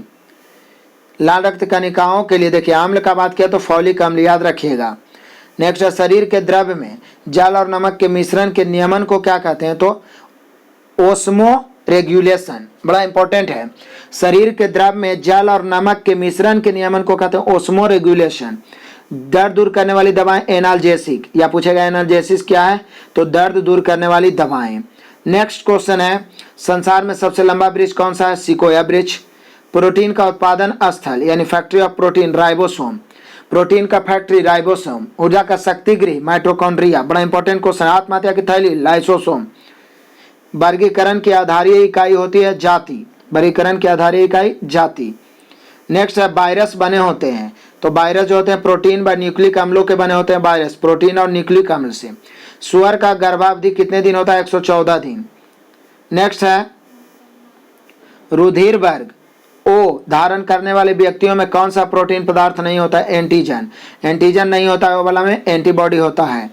लाल रक्त कणिकाओं के लिए देखिए अम्ल का बात किया तो फॉलिक अम्ल याद रखिएगा। नेक्स्ट है शरीर के द्रव्य में जल और नमक के मिश्रण के नियमन को क्या कहते हैं, तो ओस्मो रेगुलेशन, बड़ा इंपॉर्टेंट है। शरीर के द्रव्य में जल और नमक के मिश्रण के नियमन को कहते हैं ओस्मो रेगुलेशन। दर्द दूर करने वाली दवाएं एनाल्जेसिक, या पूछेगा एनाल्जेसिस क्या है, तो दर्द दूर करने वाली दवाएं। नेक्स्ट क्वेश्चन है संसार में सबसे लंबा ब्रिज कौन सा है, सिकोया ब्रिज। प्रोटीन का उत्पादन स्थल यानी factory of protein ribosome, protein का फैक्ट्री राइबोसोम। ऊर्जा का शक्ति गृह माइटोकॉन्ड्रिया, बड़ा इंपॉर्टेंट क्वेश्चन। आत्महत्या की थैली लाइसोसोम। वर्गीकरण की आधारीय इकाई होती है जाति, वर्गीकरण की आधारीय इकाई जाति। नेक्स्ट है वायरस बने होते हैं, तो वायरस जो होते हैं प्रोटीन व न्यूक्लिक अम्लों के बने होते हैं वायरस, प्रोटीन और न्यूक्लिक अम्ल से। सुअर का गर्भावधि कितने दिन होता है, 114 दिन। नेक्स्ट है रुधिर वर्ग ओ धारण करने वाले व्यक्तियों में कौन सा प्रोटीन पदार्थ नहीं होता है, एंटीजन। एंटीजन नहीं होता है, वो वाला में एंटीबॉडी होता है।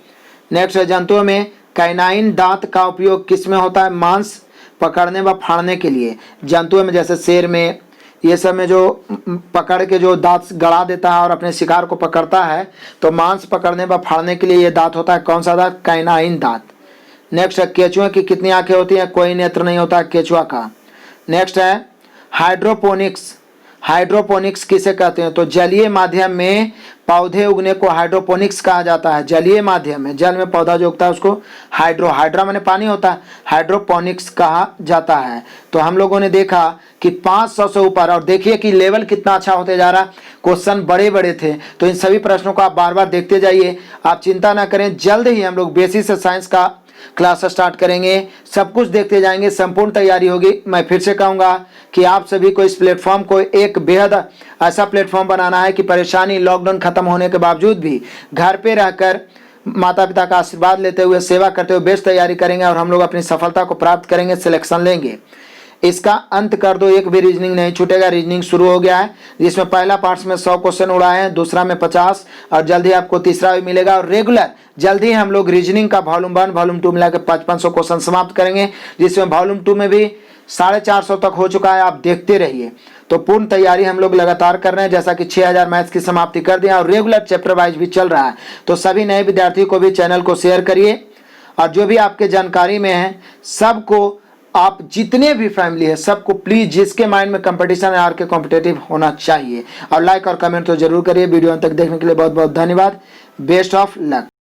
नेक्स्ट है जंतुओं में कैनाइन दांत का उपयोग किस में होता है, मांस पकड़ने व फाड़ने के लिए। जंतुओं में जैसे शेर में, ये सब में जो पकड़ के जो दांत गड़ा देता है और अपने शिकार को पकड़ता है, तो मांस पकड़ने व फाड़ने के लिए ये दांत होता है, कौन सा दांत, कैनाइन दांत। नेक्स्ट है केचुए की कितनी आंखें होती हैं, कोई नेत्र नहीं होता है केचुआ का। नेक्स्ट है हाइड्रोपोनिक्स, हाइड्रोपोनिक्स किसे कहते हैं, तो जलीय माध्यम में पौधे उगने को हाइड्रोपोनिक्स कहा जाता है। जलीय माध्यम में जल में पौधा जो उगता है उसको हाइड्रा माने पानी होता है, हाइड्रोपोनिक्स कहा जाता है। तो हम लोगों ने देखा कि 500 से ऊपर, और देखिए कि लेवल कितना अच्छा होते जा रहा, क्वेश्चन बड़े बड़े थे। तो इन सभी प्रश्नों को आप बार बार देखते जाइए, आप चिंता ना करें, जल्द ही हम लोग बेसिक से साइंस का क्लास स्टार्ट करेंगे, सब कुछ देखते जाएंगे, संपूर्ण तैयारी होगी। मैं फिर से कहूंगा कि आप सभी को इस प्लेटफॉर्म को एक बेहद ऐसा प्लेटफॉर्म बनाना है कि परेशानी लॉकडाउन खत्म होने के बावजूद भी घर पे रहकर माता पिता का आशीर्वाद लेते हुए, सेवा करते हुए बेस्ट तैयारी करेंगे और हम लोग अपनी सफलता को प्राप्त करेंगे, सिलेक्शन लेंगे। इसका अंत कर दो, एक भी रीजनिंग नहीं छूटेगा। रीजनिंग शुरू हो गया है, जिसमें पहला पार्ट्स में 100 क्वेश्चन उड़ाए हैं, दूसरा में 50, और जल्दी आपको तीसरा भी मिलेगा। और रेगुलर जल्दी हम लोग रीजनिंग का वॉल्यूम 1 वॉल्यूम 2 मिलाकर 5500 क्वेश्चन समाप्त करेंगे, जिसमें वॉल्यूम 2 में भी 450 तक हो चुका है। आप देखते रहिए। तो पूर्ण तैयारी हम लोग लगातार कर रहे हैं, जैसा कि 6000 मैथ्स की समाप्ति कर दिया और रेगुलर चैप्टर वाइज भी चल रहा है। तो सभी नए विद्यार्थियों को भी चैनल को शेयर करिए, और जो भी आपके जानकारी में है सबको, आप जितने भी फैमिली है सबको प्लीज, जिसके माइंड में कंपटीशन है, आर के कॉम्पिटेटिव होना चाहिए, और लाइक और कमेंट तो जरूर करिए। वीडियो अंत तक देखने के लिए बहुत बहुत धन्यवाद। Best of luck.